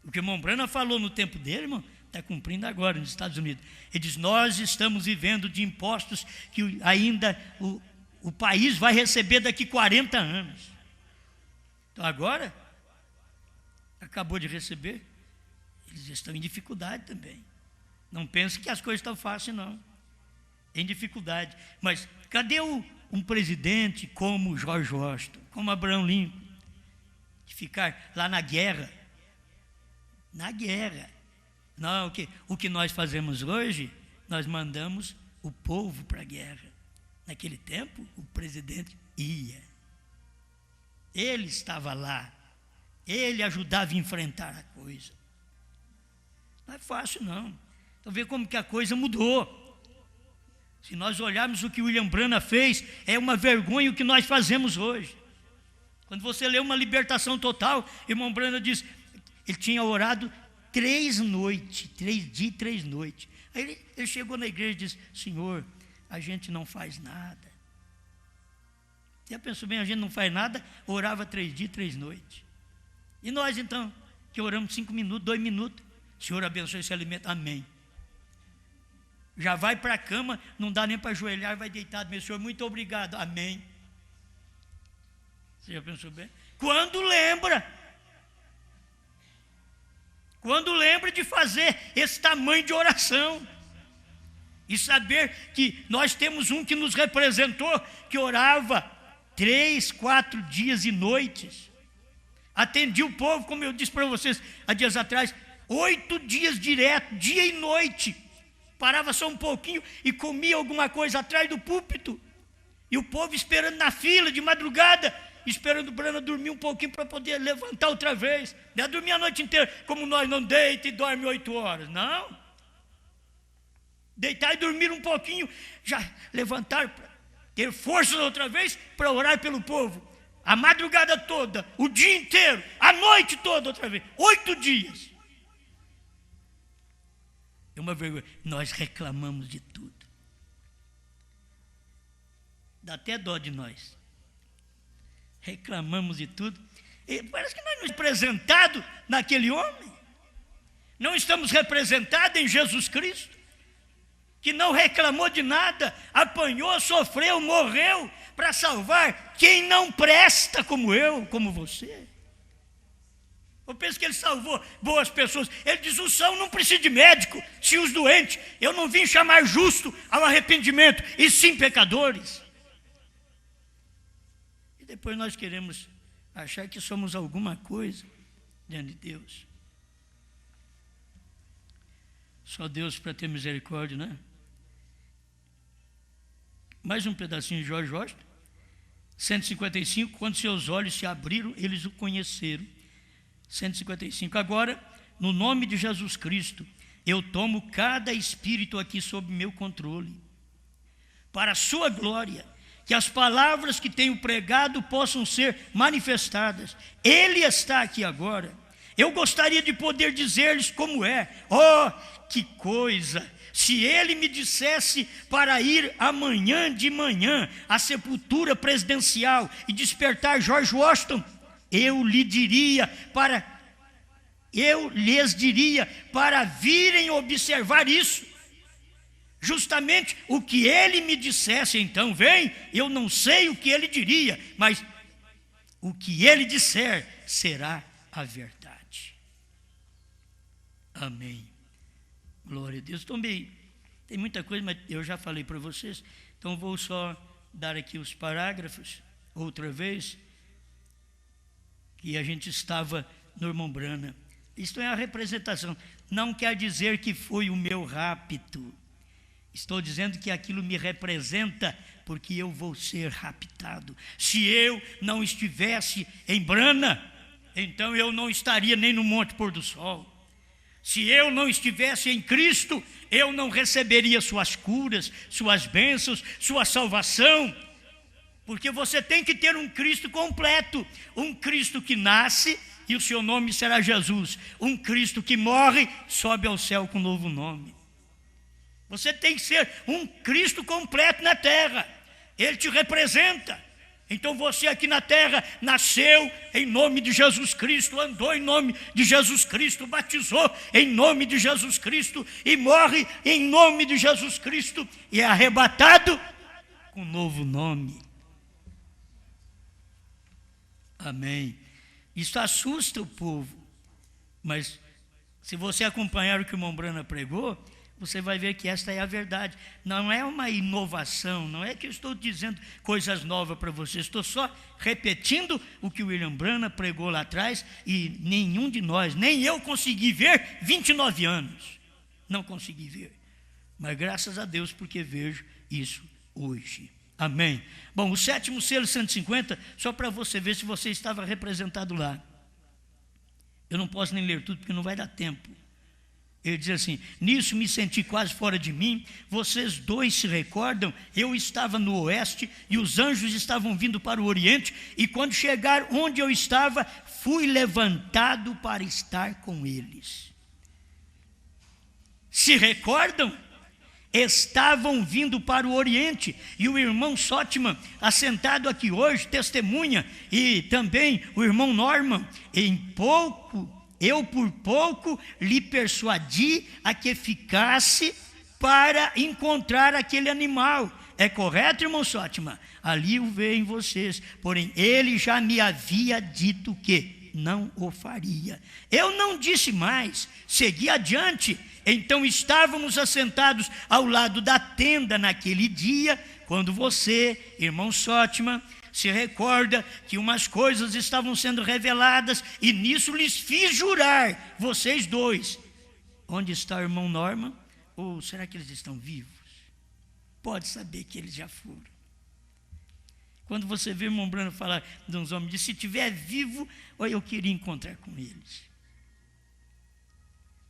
O que o irmão Branham falou no tempo dele, irmão, está cumprindo agora nos Estados Unidos. Ele diz, nós estamos vivendo de impostos que ainda o país vai receber daqui 40 anos. Então agora, acabou de receber, eles estão em dificuldade também. Não pense que as coisas estão fáceis, não. Em dificuldade. Mas cadê um presidente como George Washington, como Abraham Lincoln, de ficar lá na guerra? Na guerra. Não, o que nós fazemos hoje, nós mandamos o povo para a guerra. Naquele tempo, o presidente ia. Ele estava lá. Ele ajudava a enfrentar a coisa. Não é fácil, não. Então, vê como que a coisa mudou. Se nós olharmos o que William Branham fez, é uma vergonha o que nós fazemos hoje. Quando você lê uma libertação total, irmão Branham diz, ele tinha orado 3 noites, 3 dias e 3 noites. Aí ele chegou na igreja e disse, Senhor, a gente não faz nada. Já pensou bem, a gente não faz nada, orava 3 dias e 3 noites. E nós então, que oramos 5 minutos, 2 minutos, Senhor abençoe esse alimento, amém. Já vai para a cama, não dá nem para ajoelhar, vai deitado, meu Senhor, muito obrigado, amém. Você já pensou bem? Quando lembra de fazer esse tamanho de oração, e saber que nós temos um que nos representou, que orava 3, 4 dias e noites, atendia o povo, como eu disse para vocês há dias atrás, 8 dias direto, dia e noite, parava só um pouquinho e comia alguma coisa atrás do púlpito, e o povo esperando na fila de madrugada, esperando o Branham dormir um pouquinho para poder levantar outra vez. Não é dormir a noite inteira, como nós não deita e dorme 8 horas, não. Deitar e dormir um pouquinho, já levantar, para ter forças outra vez para orar pelo povo. A madrugada toda, o dia inteiro, a noite toda outra vez, 8 dias. É uma vergonha. Nós reclamamos de tudo. Dá até dó de nós. Reclamamos de tudo. E parece que nós não estamos representados naquele homem. Não estamos representados em Jesus Cristo, que não reclamou de nada, apanhou, sofreu, morreu para salvar quem não presta como eu, como você. Eu penso que ele salvou boas pessoas. Ele diz, o são não precisa de médico, se os doentes. Eu não vim chamar justo ao arrependimento, e sim pecadores. E depois nós queremos achar que somos alguma coisa diante de Deus. Só Deus para ter misericórdia, né? Mais um pedacinho de George Washington. 155, quando seus olhos se abriram, eles o conheceram. 155, agora, no nome de Jesus Cristo, eu tomo cada espírito aqui sob meu controle, para a sua glória, que as palavras que tenho pregado possam ser manifestadas. Ele está aqui agora. Eu gostaria de poder dizer-lhes como é. Oh, que coisa! Se ele me dissesse para ir amanhã de manhã à sepultura presidencial e despertar George Washington, eu lhes diria para virem observar isso. Justamente o que ele me dissesse, então vem, eu não sei o que ele diria, mas o que ele disser será a verdade. Amém. Glória a Deus. Também tem muita coisa, mas eu já falei para vocês, então vou só dar aqui os parágrafos outra vez, e a gente estava no irmão Branham. Isto é a representação. Não quer dizer que foi o meu rapto. Estou dizendo que aquilo me representa, porque eu vou ser raptado. Se eu não estivesse em Branham, então eu não estaria nem no Monte Pôr do Sol. Se eu não estivesse em Cristo, eu não receberia suas curas, suas bênçãos, sua salvação. Porque você tem que ter um Cristo completo, um Cristo que nasce e o seu nome será Jesus, um Cristo que morre, sobe ao céu com um novo nome. Você tem que ser um Cristo completo na terra, Ele te representa. Então você aqui na terra nasceu em nome de Jesus Cristo, andou em nome de Jesus Cristo, batizou em nome de Jesus Cristo e morre em nome de Jesus Cristo e é arrebatado com um novo nome. Amém. Isso assusta o povo, mas se você acompanhar o que o irmão Branham pregou, você vai ver que esta é a verdade. Não é uma inovação, não é que eu estou dizendo coisas novas para você, estou só repetindo o que o William Branham pregou lá atrás e nenhum de nós, nem eu consegui ver 29 anos, não consegui ver, mas graças a Deus porque vejo isso hoje. Amém. Bom, o 7º selo 150, só para você ver se você estava representado lá. Eu não posso nem ler tudo porque não vai dar tempo. Ele diz assim: nisso me senti quase fora de mim. Vocês dois se recordam? Eu estava no oeste e os anjos estavam vindo para o oriente, e quando chegaram onde eu estava, fui levantado para estar com eles. Se recordam? Estavam vindo para o Oriente, e o irmão Sotman, assentado aqui hoje, testemunha, e também o irmão Norman, eu por pouco lhe persuadi a que ficasse para encontrar aquele animal. É correto, irmão Sotman? Ali o veio em vocês, porém ele já me havia dito que não o faria. Eu não disse mais, segui adiante. Então estávamos assentados ao lado da tenda naquele dia, quando você, irmão Sotman, se recorda que umas coisas estavam sendo reveladas, e nisso lhes fiz jurar, vocês dois. Onde está o irmão Norman? Ou será que eles estão vivos? Pode saber que eles já foram. Quando você vê o irmão Branham falar de uns homens, diz: se estiver vivo, eu queria encontrar com eles.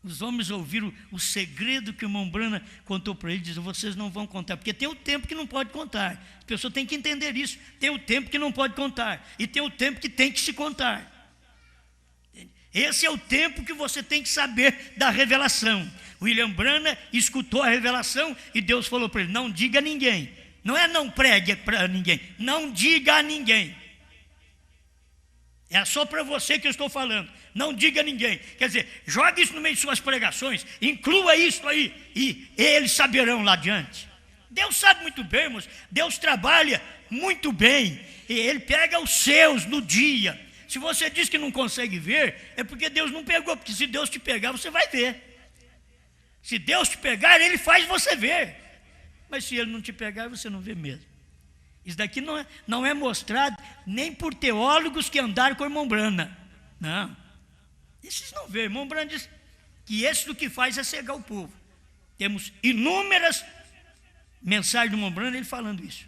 Os homens ouviram o segredo que o irmão Branham contou para eles, dizem: vocês não vão contar, porque tem o tempo que não pode contar. As pessoas têm que entender isso. Tem o tempo que não pode contar, e tem o tempo que tem que se contar. Esse é o tempo que você tem que saber da revelação. William Branham escutou a revelação e Deus falou para ele: não diga a ninguém. Não é não pregue para ninguém, não diga a ninguém. É só para você que eu estou falando. Não diga a ninguém. Quer dizer, jogue isso no meio de suas pregações, inclua isso aí, e eles saberão lá adiante. Deus sabe muito bem, irmãos. Deus trabalha muito bem, e Ele pega os seus no dia. Se você diz que não consegue ver, é porque Deus não pegou, porque se Deus te pegar, você vai ver. Se Deus te pegar, Ele faz você ver. Mas se Ele não te pegar, você não vê mesmo. Isso daqui não é mostrado nem por teólogos que andaram com o irmão Branham. Não. Esses não vê. O irmão Branham diz que esse do que faz é cegar o povo. Temos inúmeras mensagens do irmão Branham, ele falando isso.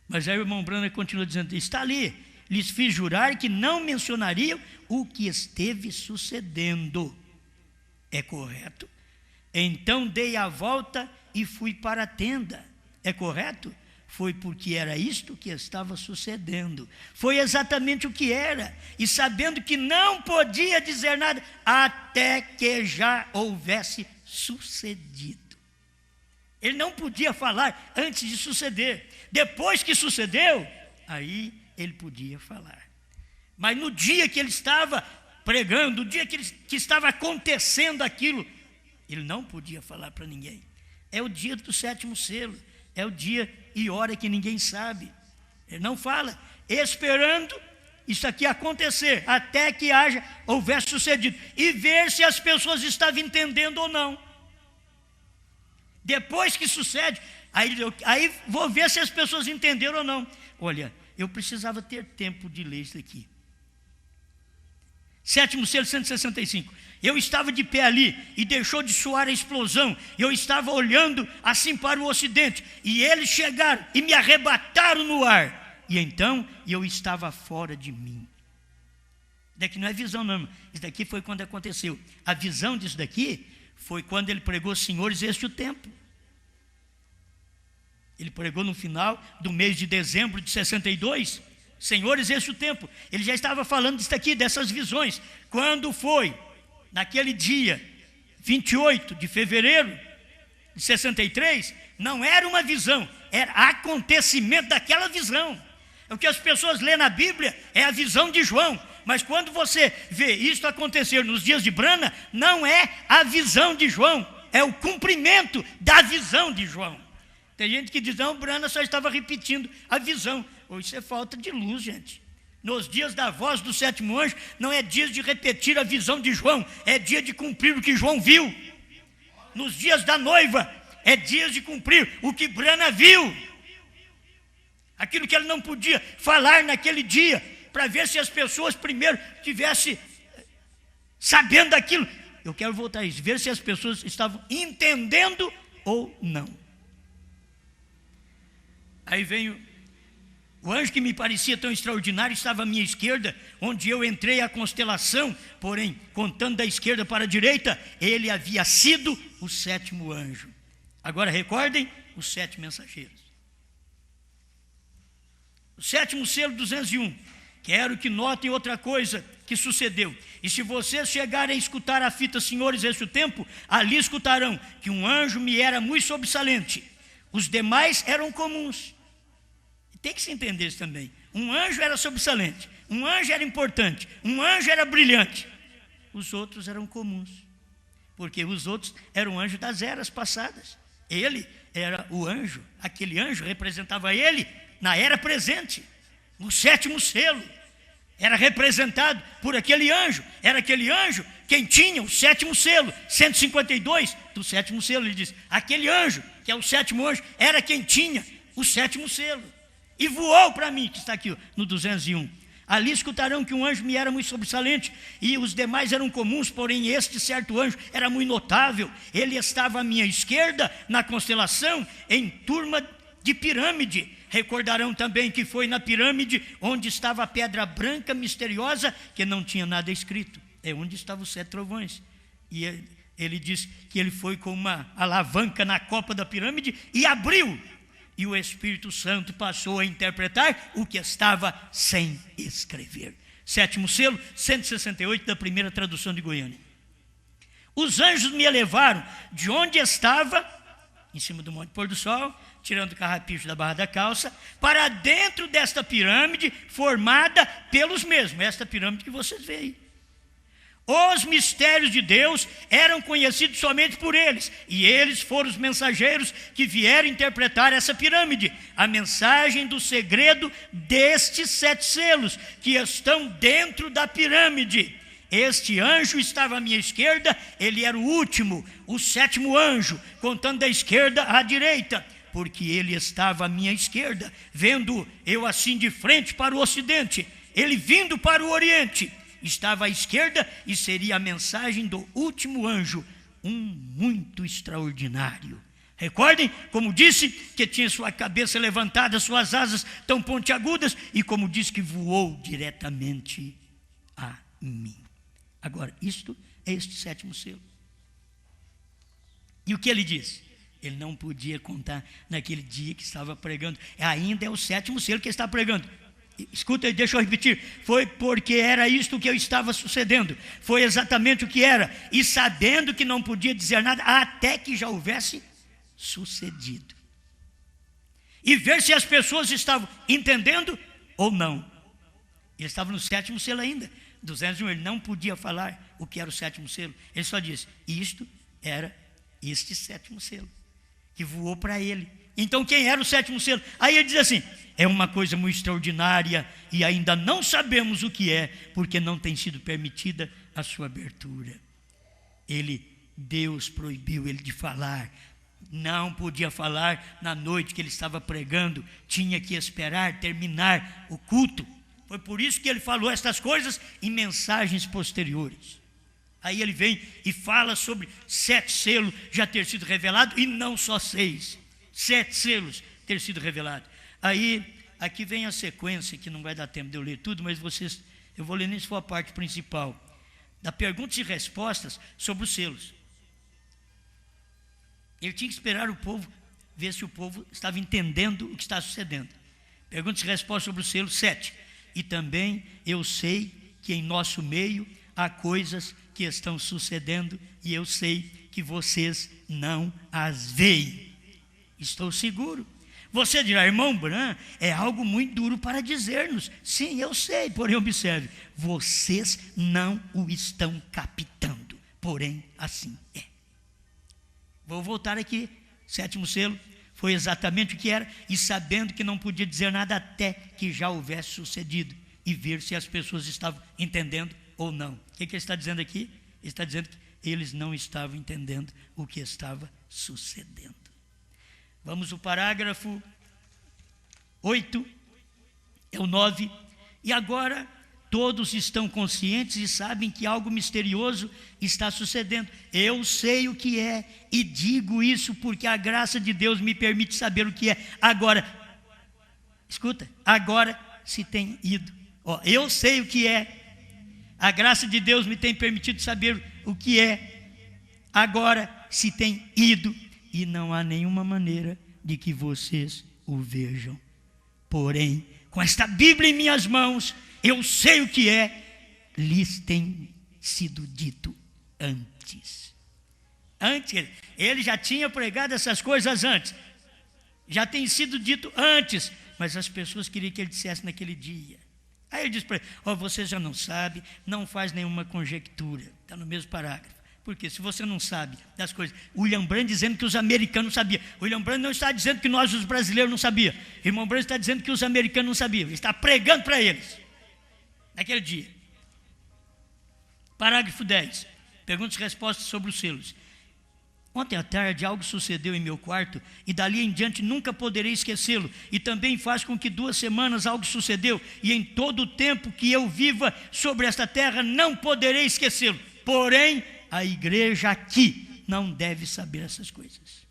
Mas aí o irmão Branham continua dizendo: está ali, lhes fiz jurar que não mencionariam o que esteve sucedendo. É correto? Então dei a volta e fui para a tenda. É correto? Foi porque era isto que estava sucedendo. Foi exatamente o que era. E sabendo que não podia dizer nada até que já houvesse sucedido. Ele não podia falar antes de suceder. Depois que sucedeu, aí ele podia falar. Mas no dia que ele estava pregando, no dia que estava acontecendo aquilo, ele não podia falar para ninguém. É o dia do 7º selo. É o dia e hora que ninguém sabe. Ele não fala, esperando isso aqui acontecer, até que houvesse sucedido. E ver se as pessoas estavam entendendo ou não. Depois que sucede, aí vou ver se as pessoas entenderam ou não. Olha, eu precisava ter tempo de ler isso aqui. Sétimo selo, 165. Eu estava de pé ali e deixou de soar a explosão. Eu estava olhando assim para o ocidente e eles chegaram e me arrebataram no ar. E então eu estava fora de mim. Isso daqui não é visão não, isso daqui foi quando aconteceu. A visão disso daqui foi quando ele pregou: senhores, este é o tempo. Ele pregou no final do mês de dezembro de 62. Senhores, este é o tempo. Ele já estava falando disso aqui, dessas visões. Quando foi? Naquele dia 28 de fevereiro de 63, não era uma visão, era acontecimento daquela visão. O que as pessoas lêem na Bíblia é a visão de João, mas quando você vê isso acontecer nos dias de Branham, não é a visão de João, é o cumprimento da visão de João. Tem gente que diz: não, Branham só estava repetindo a visão. Isso é falta de luz, gente. Nos dias da voz do sétimo anjo, não é dia de repetir a visão de João, é dia de cumprir o que João viu. Nos dias da noiva, é dia de cumprir o que Branham viu. Aquilo que ele não podia falar naquele dia, para ver se as pessoas primeiro tivessem sabendo daquilo. Eu quero voltar a isso, ver se as pessoas estavam entendendo ou não. Aí vem o anjo que me parecia tão extraordinário, estava à minha esquerda, onde eu entrei à constelação, porém, contando da esquerda para a direita, ele havia sido o sétimo anjo. Agora recordem os 7 mensageiros. O sétimo selo, 201. Quero que notem outra coisa que sucedeu. E se vocês chegarem a escutar a fita, senhores, este o tempo, ali escutarão que um anjo me era muito sobressalente. Os demais eram comuns. Tem que se entender isso também. Um anjo era sobressalente, um anjo era importante, um anjo era brilhante. Os outros eram comuns, porque os outros eram anjos das eras passadas. Ele era o anjo, aquele anjo representava ele na era presente. No sétimo selo era representado por aquele anjo. Era aquele anjo quem tinha o sétimo selo, 152 do sétimo selo. Ele diz: aquele anjo, que é o sétimo anjo, era quem tinha o sétimo selo. E voou para mim, que está aqui no 201. Ali escutarão que um anjo me era muito sobressalente, e os demais eram comuns, porém este certo anjo era muito notável. Ele estava à minha esquerda, na constelação, em turma de pirâmide. Recordarão também que foi na pirâmide onde estava a pedra branca misteriosa, que não tinha nada escrito. É onde estavam os 7 trovões. E ele diz que ele foi com uma alavanca na copa da pirâmide e abriu. E o Espírito Santo passou a interpretar o que estava sem escrever. Sétimo selo, 168 da primeira tradução de Goiânia. Os anjos me levaram de onde estava, em cima do Monte Pôr do Sol, tirando o carrapicho da barra da calça, para dentro desta pirâmide formada pelos mesmos. Esta pirâmide que vocês veem aí. Os mistérios de Deus eram conhecidos somente por eles, e eles foram os mensageiros que vieram interpretar essa pirâmide, a mensagem do segredo destes 7 selos que estão dentro da pirâmide. Este anjo estava à minha esquerda, ele era o último, o 7º anjo, contando da esquerda à direita, porque ele estava à minha esquerda, vendo eu assim de frente para o ocidente, ele vindo para o oriente. Estava à esquerda e seria a mensagem do último anjo, um muito extraordinário. Recordem, como disse, que tinha sua cabeça levantada, suas asas tão pontiagudas, e como disse que voou diretamente a mim. Agora, isto é este 7º selo. E o que ele disse? Ele não podia contar naquele dia que estava pregando. Ainda é o 7º selo que ele está pregando. Escuta, deixa eu repetir. Foi porque era isto que eu estava sucedendo. Foi exatamente o que era. E sabendo que não podia dizer nada, até que já houvesse sucedido. E ver se as pessoas estavam entendendo ou não. Ele estava no 7º selo ainda. 201, ele não podia falar o que era o 7º selo. Ele só disse: isto era este 7º selo, que voou para ele. Então quem era o 7º selo? Aí ele diz assim: é uma coisa muito extraordinária e ainda não sabemos o que é, porque não tem sido permitida a sua abertura. Deus proibiu ele de falar Não podia falar na noite que ele estava pregando, tinha que esperar terminar o culto. Foi por isso que ele falou estas coisas em mensagens posteriores. Aí ele vem e fala sobre 7 selos já ter sido revelado, e não só 6, 7 selos ter sido revelado. Aí, aqui vem a sequência, que não vai dar tempo de eu ler tudo, mas eu vou ler nem se for a parte principal, da perguntas e respostas sobre os selos. Ele tinha que esperar o povo, ver se o povo estava entendendo o que está sucedendo. Perguntas e respostas sobre o selo 7. E também eu sei que em nosso meio há coisas que estão sucedendo e eu sei que vocês não as veem. Estou seguro. Você dirá, irmão Branham, é algo muito duro para dizer-nos. Sim, eu sei, porém observe, vocês não o estão captando, porém assim é. Vou voltar aqui, 7º selo, foi exatamente o que era, e sabendo que não podia dizer nada até que já houvesse sucedido, e ver se as pessoas estavam entendendo ou não. O que ele está dizendo aqui? Ele está dizendo que eles não estavam entendendo o que estava sucedendo. Vamos ao parágrafo 8, é o 9, e agora todos estão conscientes e sabem que algo misterioso está sucedendo. Eu sei o que é e digo isso porque a graça de Deus me permite saber o que é. Agora, escuta, agora se tem ido. Eu sei o que é. A graça de Deus me tem permitido saber o que é. Agora se tem ido e não há nenhuma maneira de que vocês o vejam. Porém, com esta Bíblia em minhas mãos, eu sei o que é, lhes tem sido dito antes. Antes, ele já tinha pregado essas coisas antes, já tem sido dito antes, mas as pessoas queriam que ele dissesse naquele dia. Aí ele diz para ele, você já não sabe, não faz nenhuma conjectura, está no mesmo parágrafo. Porque se você não sabe das coisas, William Branham dizendo que os americanos não sabiam. William Branham não está dizendo que nós, os brasileiros, não sabíamos. Irmão Branham está dizendo que os americanos não sabiam. Ele está pregando para eles naquele dia. Parágrafo 10. Perguntas e respostas sobre os selos. Ontem à tarde algo sucedeu em meu quarto e dali em diante nunca poderei esquecê-lo. E também faz com que 2 semanas algo sucedeu e em todo o tempo que eu viva sobre esta terra não poderei esquecê-lo. Porém, a igreja aqui não deve saber essas coisas.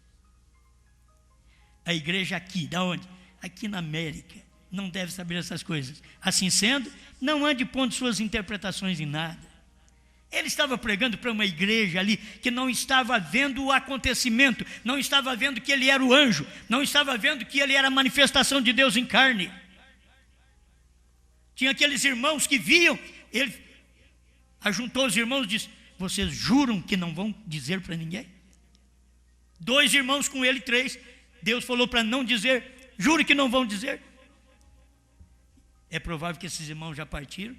A igreja aqui, da onde? Aqui na América, não deve saber essas coisas. Assim sendo, não ande pondo suas interpretações em nada. Ele estava pregando para uma igreja ali que não estava vendo o acontecimento, não estava vendo que ele era o anjo, não estava vendo que ele era a manifestação de Deus em carne. Tinha aqueles irmãos que viam, ele ajuntou os irmãos e disse, vocês juram que não vão dizer para ninguém? 2 irmãos com ele, 3, Deus falou para não dizer, juro que não vão dizer. É provável que esses irmãos já partiram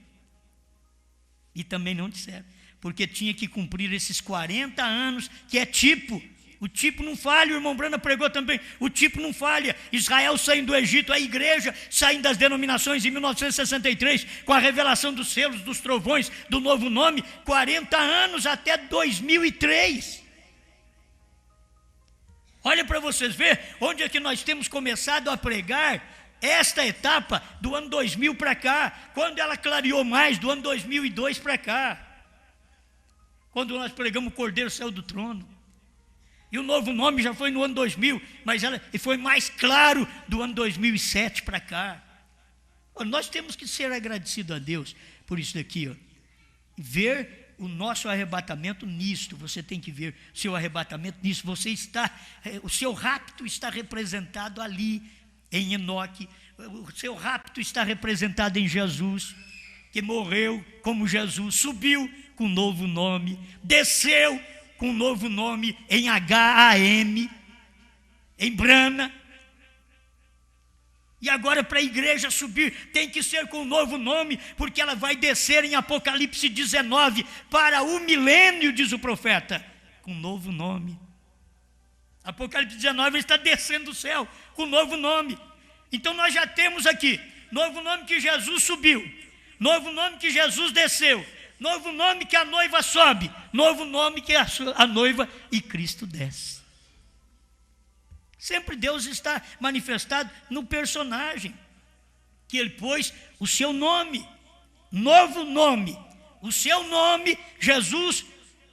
e também não disseram, porque tinha que cumprir esses 40 anos, que é tipo. O tipo não falha, o irmão Branham pregou também, o tipo não falha. Israel saindo do Egito, a igreja saindo das denominações em 1963, com a revelação dos selos, dos trovões, do novo nome, 40 anos até 2003. Olha para vocês verem onde é que nós temos começado a pregar esta etapa do ano 2000 para cá, quando ela clareou mais, do ano 2002 para cá, quando nós pregamos o Cordeiro saiu do trono. E o novo nome já foi no ano 2000, mas ela foi mais claro do ano 2007 para cá. Nós temos que ser agradecidos a Deus por isso daqui, ver o nosso arrebatamento nisto. Você tem que ver o seu arrebatamento nisto. O seu rapto está representado ali em Enoque. O seu rapto está representado em Jesus, que morreu como Jesus, subiu com um novo nome, desceu com um novo nome em H-A-M, em Brana. E agora para a igreja subir, tem que ser com um novo nome, porque ela vai descer em Apocalipse 19, para o milênio, diz o profeta, com um novo nome. Apocalipse 19, ele está descendo do céu, com um novo nome. Então nós já temos aqui, novo nome que Jesus subiu, novo nome que Jesus desceu, novo nome que a noiva sobe, novo nome que a noiva e Cristo desce. Sempre Deus está manifestado no personagem, que ele pôs o seu nome, novo nome. O seu nome, Jesus,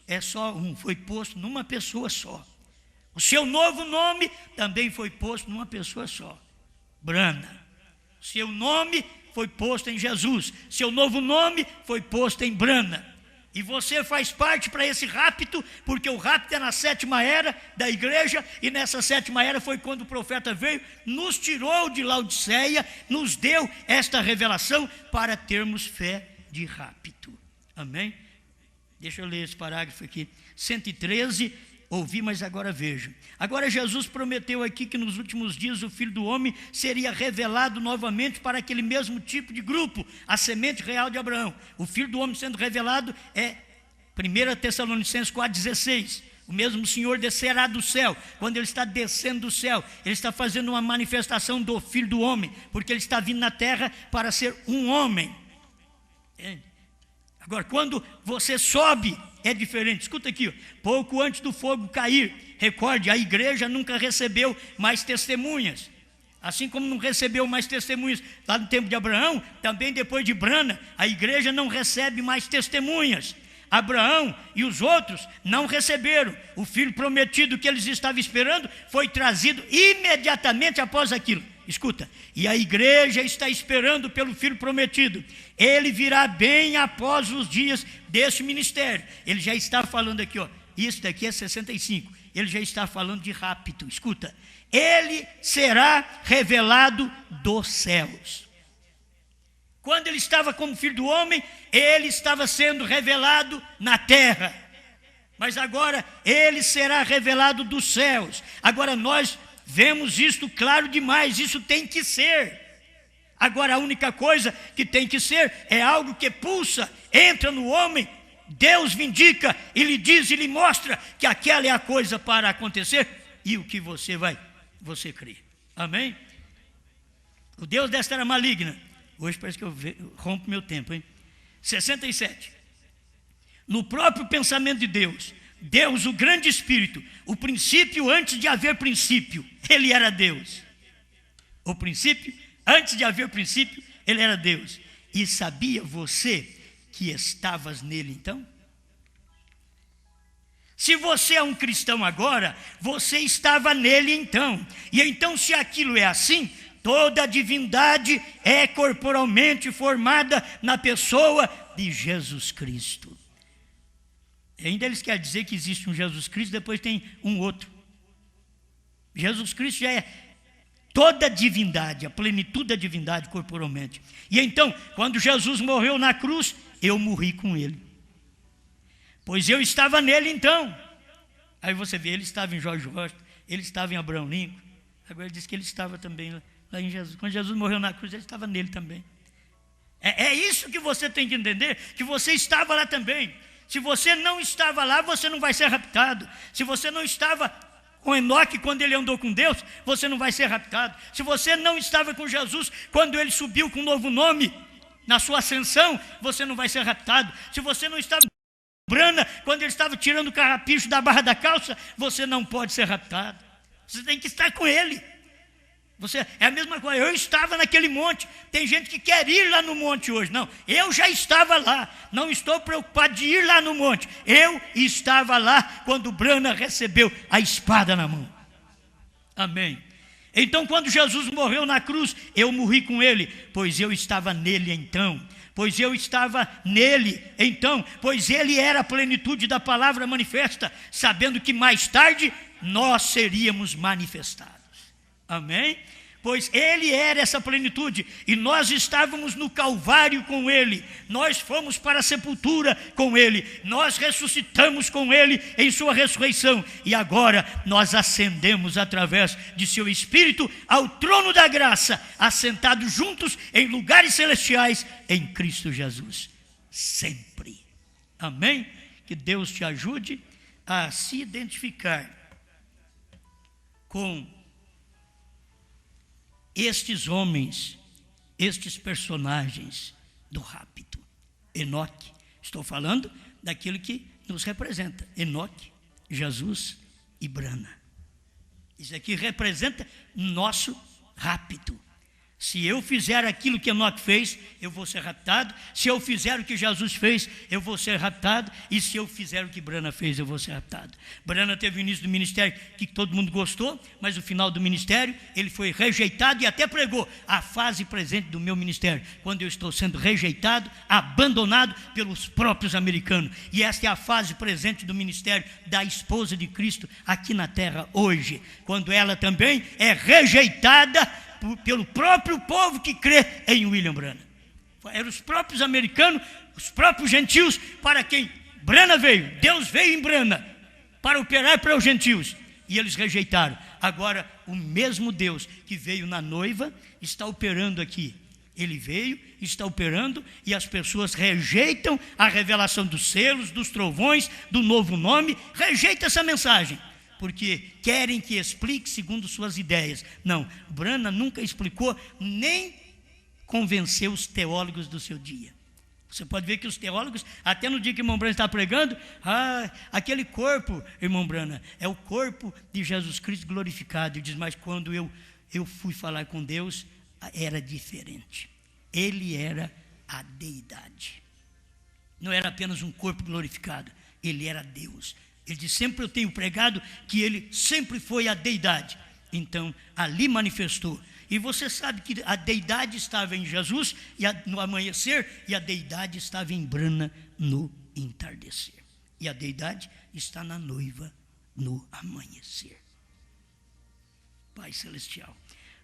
é só um, foi posto numa pessoa só. O seu novo nome também foi posto numa pessoa só, Brana. Seu nome foi posto em Jesus. Seu novo nome foi posto em Brana. E você faz parte para esse rapto, porque o rapto é na 7ª era da igreja, e nessa 7ª era foi quando o profeta veio, nos tirou de Laodiceia, nos deu esta revelação para termos fé de rapto. Amém? Deixa eu ler esse parágrafo aqui. 113, ouvi, mas agora veja. Agora Jesus prometeu aqui que nos últimos dias o Filho do Homem seria revelado novamente para aquele mesmo tipo de grupo, a semente real de Abraão. O Filho do Homem sendo revelado é 1 Tessalonicenses 4,16. O mesmo Senhor descerá do céu. Quando Ele está descendo do céu, Ele está fazendo uma manifestação do Filho do Homem, porque Ele está vindo na terra para ser um homem. Entende? Agora, quando você sobe, é diferente. Escuta aqui, ó. Pouco antes do fogo cair, recorde, a igreja nunca recebeu mais testemunhas. Assim como não recebeu mais testemunhas lá no tempo de Abraão, também depois de Brana, a igreja não recebe mais testemunhas. Abraão e os outros não receberam. O filho prometido que eles estavam esperando foi trazido imediatamente após aquilo. Escuta, e a igreja está esperando pelo filho prometido. Ele virá bem após os dias deste ministério. Ele já está falando aqui, ó. Isso daqui é 65. Ele já está falando de rapto. Escuta, ele será revelado dos céus. Quando ele estava como filho do homem, ele estava sendo revelado na terra. Mas agora ele será revelado dos céus. Agora nós vemos isto claro demais, isso tem que ser. Agora a única coisa que tem que ser é algo que pulsa, entra no homem, Deus vindica e lhe diz e lhe mostra que aquela é a coisa para acontecer e o que você crê. Amém? O Deus desta era maligna. Hoje parece que eu rompo meu tempo, hein? 67. No próprio pensamento de Deus, Deus, o grande Espírito, o princípio antes de haver princípio, Ele era Deus. O princípio, antes de haver princípio, Ele era Deus. E sabia você que estavas nele então? Se você é um cristão agora, você estava nele então. E então, se aquilo é assim, toda a divindade é corporalmente formada na pessoa de Jesus Cristo. Ainda eles querem dizer que existe um Jesus Cristo, depois tem um outro. Jesus Cristo já é toda a divindade, a plenitude da divindade corporalmente. E então, quando Jesus morreu na cruz, eu morri com ele. Pois eu estava nele então. Aí você vê, ele estava em George Washington, ele estava em Abraham Lincoln. Agora ele diz que ele estava também lá em Jesus. Quando Jesus morreu na cruz, ele estava nele também. É isso que você tem que entender, que você estava lá também. Se você não estava lá, você não vai ser raptado. Se você não estava com Enoque quando ele andou com Deus, você não vai ser raptado. Se você não estava com Jesus quando ele subiu com um novo nome na sua ascensão, você não vai ser raptado. Se você não estava com Brana quando ele estava tirando o carrapicho da barra da calça, você não pode ser raptado. Você tem que estar com ele. É a mesma coisa, eu estava naquele monte. Tem gente que quer ir lá no monte hoje. Não, eu já estava lá. Não estou preocupado de ir lá no monte. Eu estava lá quando Brana recebeu a espada na mão. Amém. Então, quando Jesus morreu na cruz, eu morri com ele, pois eu estava nele então. Pois eu estava nele então, pois ele era a plenitude da palavra manifesta, sabendo que mais tarde nós seríamos manifestados. Amém? Pois ele era essa plenitude e nós estávamos no Calvário com ele, nós fomos para a sepultura com ele, nós ressuscitamos com ele em sua ressurreição e agora nós ascendemos através de seu Espírito ao trono da graça, assentados juntos em lugares celestiais em Cristo Jesus, sempre. Amém? Que Deus te ajude a se identificar com estes homens, estes personagens do rapto. Enoque, estou falando daquilo que nos representa. Enoque, Jesus e Brana. Isso aqui representa nosso rapto. Se eu fizer aquilo que Enoque fez, eu vou ser raptado. Se eu fizer o que Jesus fez, eu vou ser raptado. E se eu fizer o que Branham fez, eu vou ser raptado. Branham teve o início do ministério que todo mundo gostou, mas no final do ministério ele foi rejeitado e até pregou a fase presente do meu ministério, quando eu estou sendo rejeitado, abandonado pelos próprios americanos. E esta é a fase presente do ministério da esposa de Cristo aqui na terra hoje, quando ela também é rejeitada pelo próprio povo que crê em William Branham. Eram os próprios americanos, os próprios gentios para quem Branham veio. Deus veio em Branham para operar para os gentios e eles rejeitaram. Agora o mesmo Deus que veio na noiva está operando aqui. Ele veio, está operando e as pessoas rejeitam a revelação dos selos, dos trovões, do novo nome, rejeitam essa mensagem, porque querem que explique segundo suas ideias. Não, Branham nunca explicou, nem convenceu os teólogos do seu dia. Você pode ver que os teólogos, até no dia que o irmão Branham está pregando, aquele corpo, irmão Branham, é o corpo de Jesus Cristo glorificado. Ele diz, mas quando eu fui falar com Deus, era diferente. Ele era a deidade. Não era apenas um corpo glorificado, ele era Deus. Ele diz, sempre eu tenho pregado que ele sempre foi a deidade. Então, ali manifestou. E você sabe que a deidade estava em Jesus no amanhecer, e a deidade estava em Branham no entardecer. E a deidade está na noiva no amanhecer. Pai Celestial,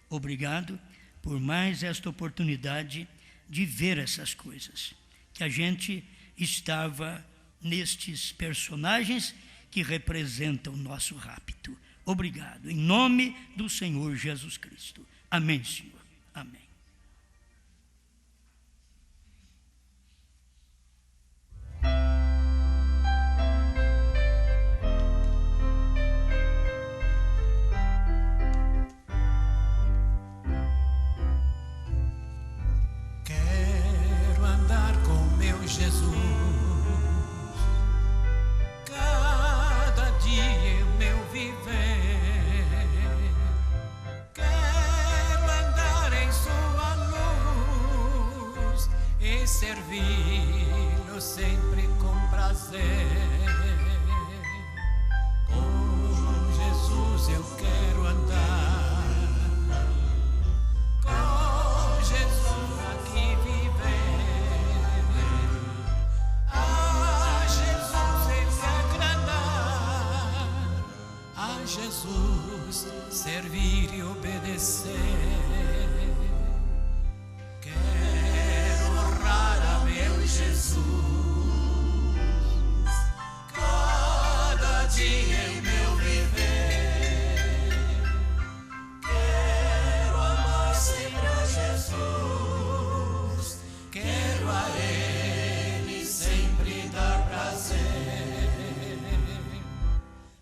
obrigado por mais esta oportunidade de ver essas coisas. Que a gente estava nestes personagens que representam o nosso rapto. Obrigado, em nome do Senhor Jesus Cristo. Amém, Senhor. Amém. Quero andar com meu Jesus. Servi-lo sempre com prazer. Com Jesus eu quero andar, com Jesus aqui viver, a Jesus sempre agradar, a Jesus servir e obedecer. Jesus, cada dia em meu viver, quero amar sempre a Jesus, quero a Ele sempre dar prazer.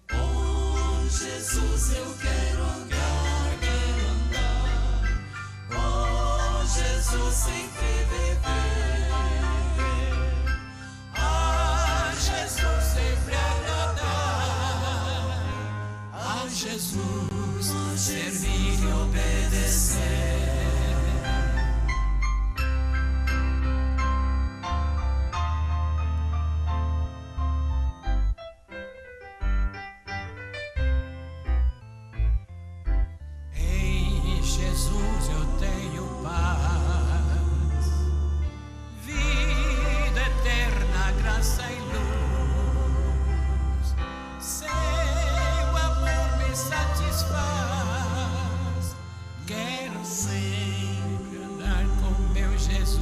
Com Jesus eu quero andar, com Jesus sempre viver. Jesus, servir e obedecer. Em Jesus eu tenho paz, vida eterna, graça e luz. Satisfaz. Quero sempre andar com meu Jesus.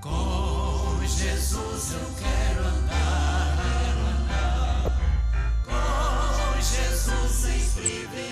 Com Jesus eu quero andar, com Jesus sempre viver.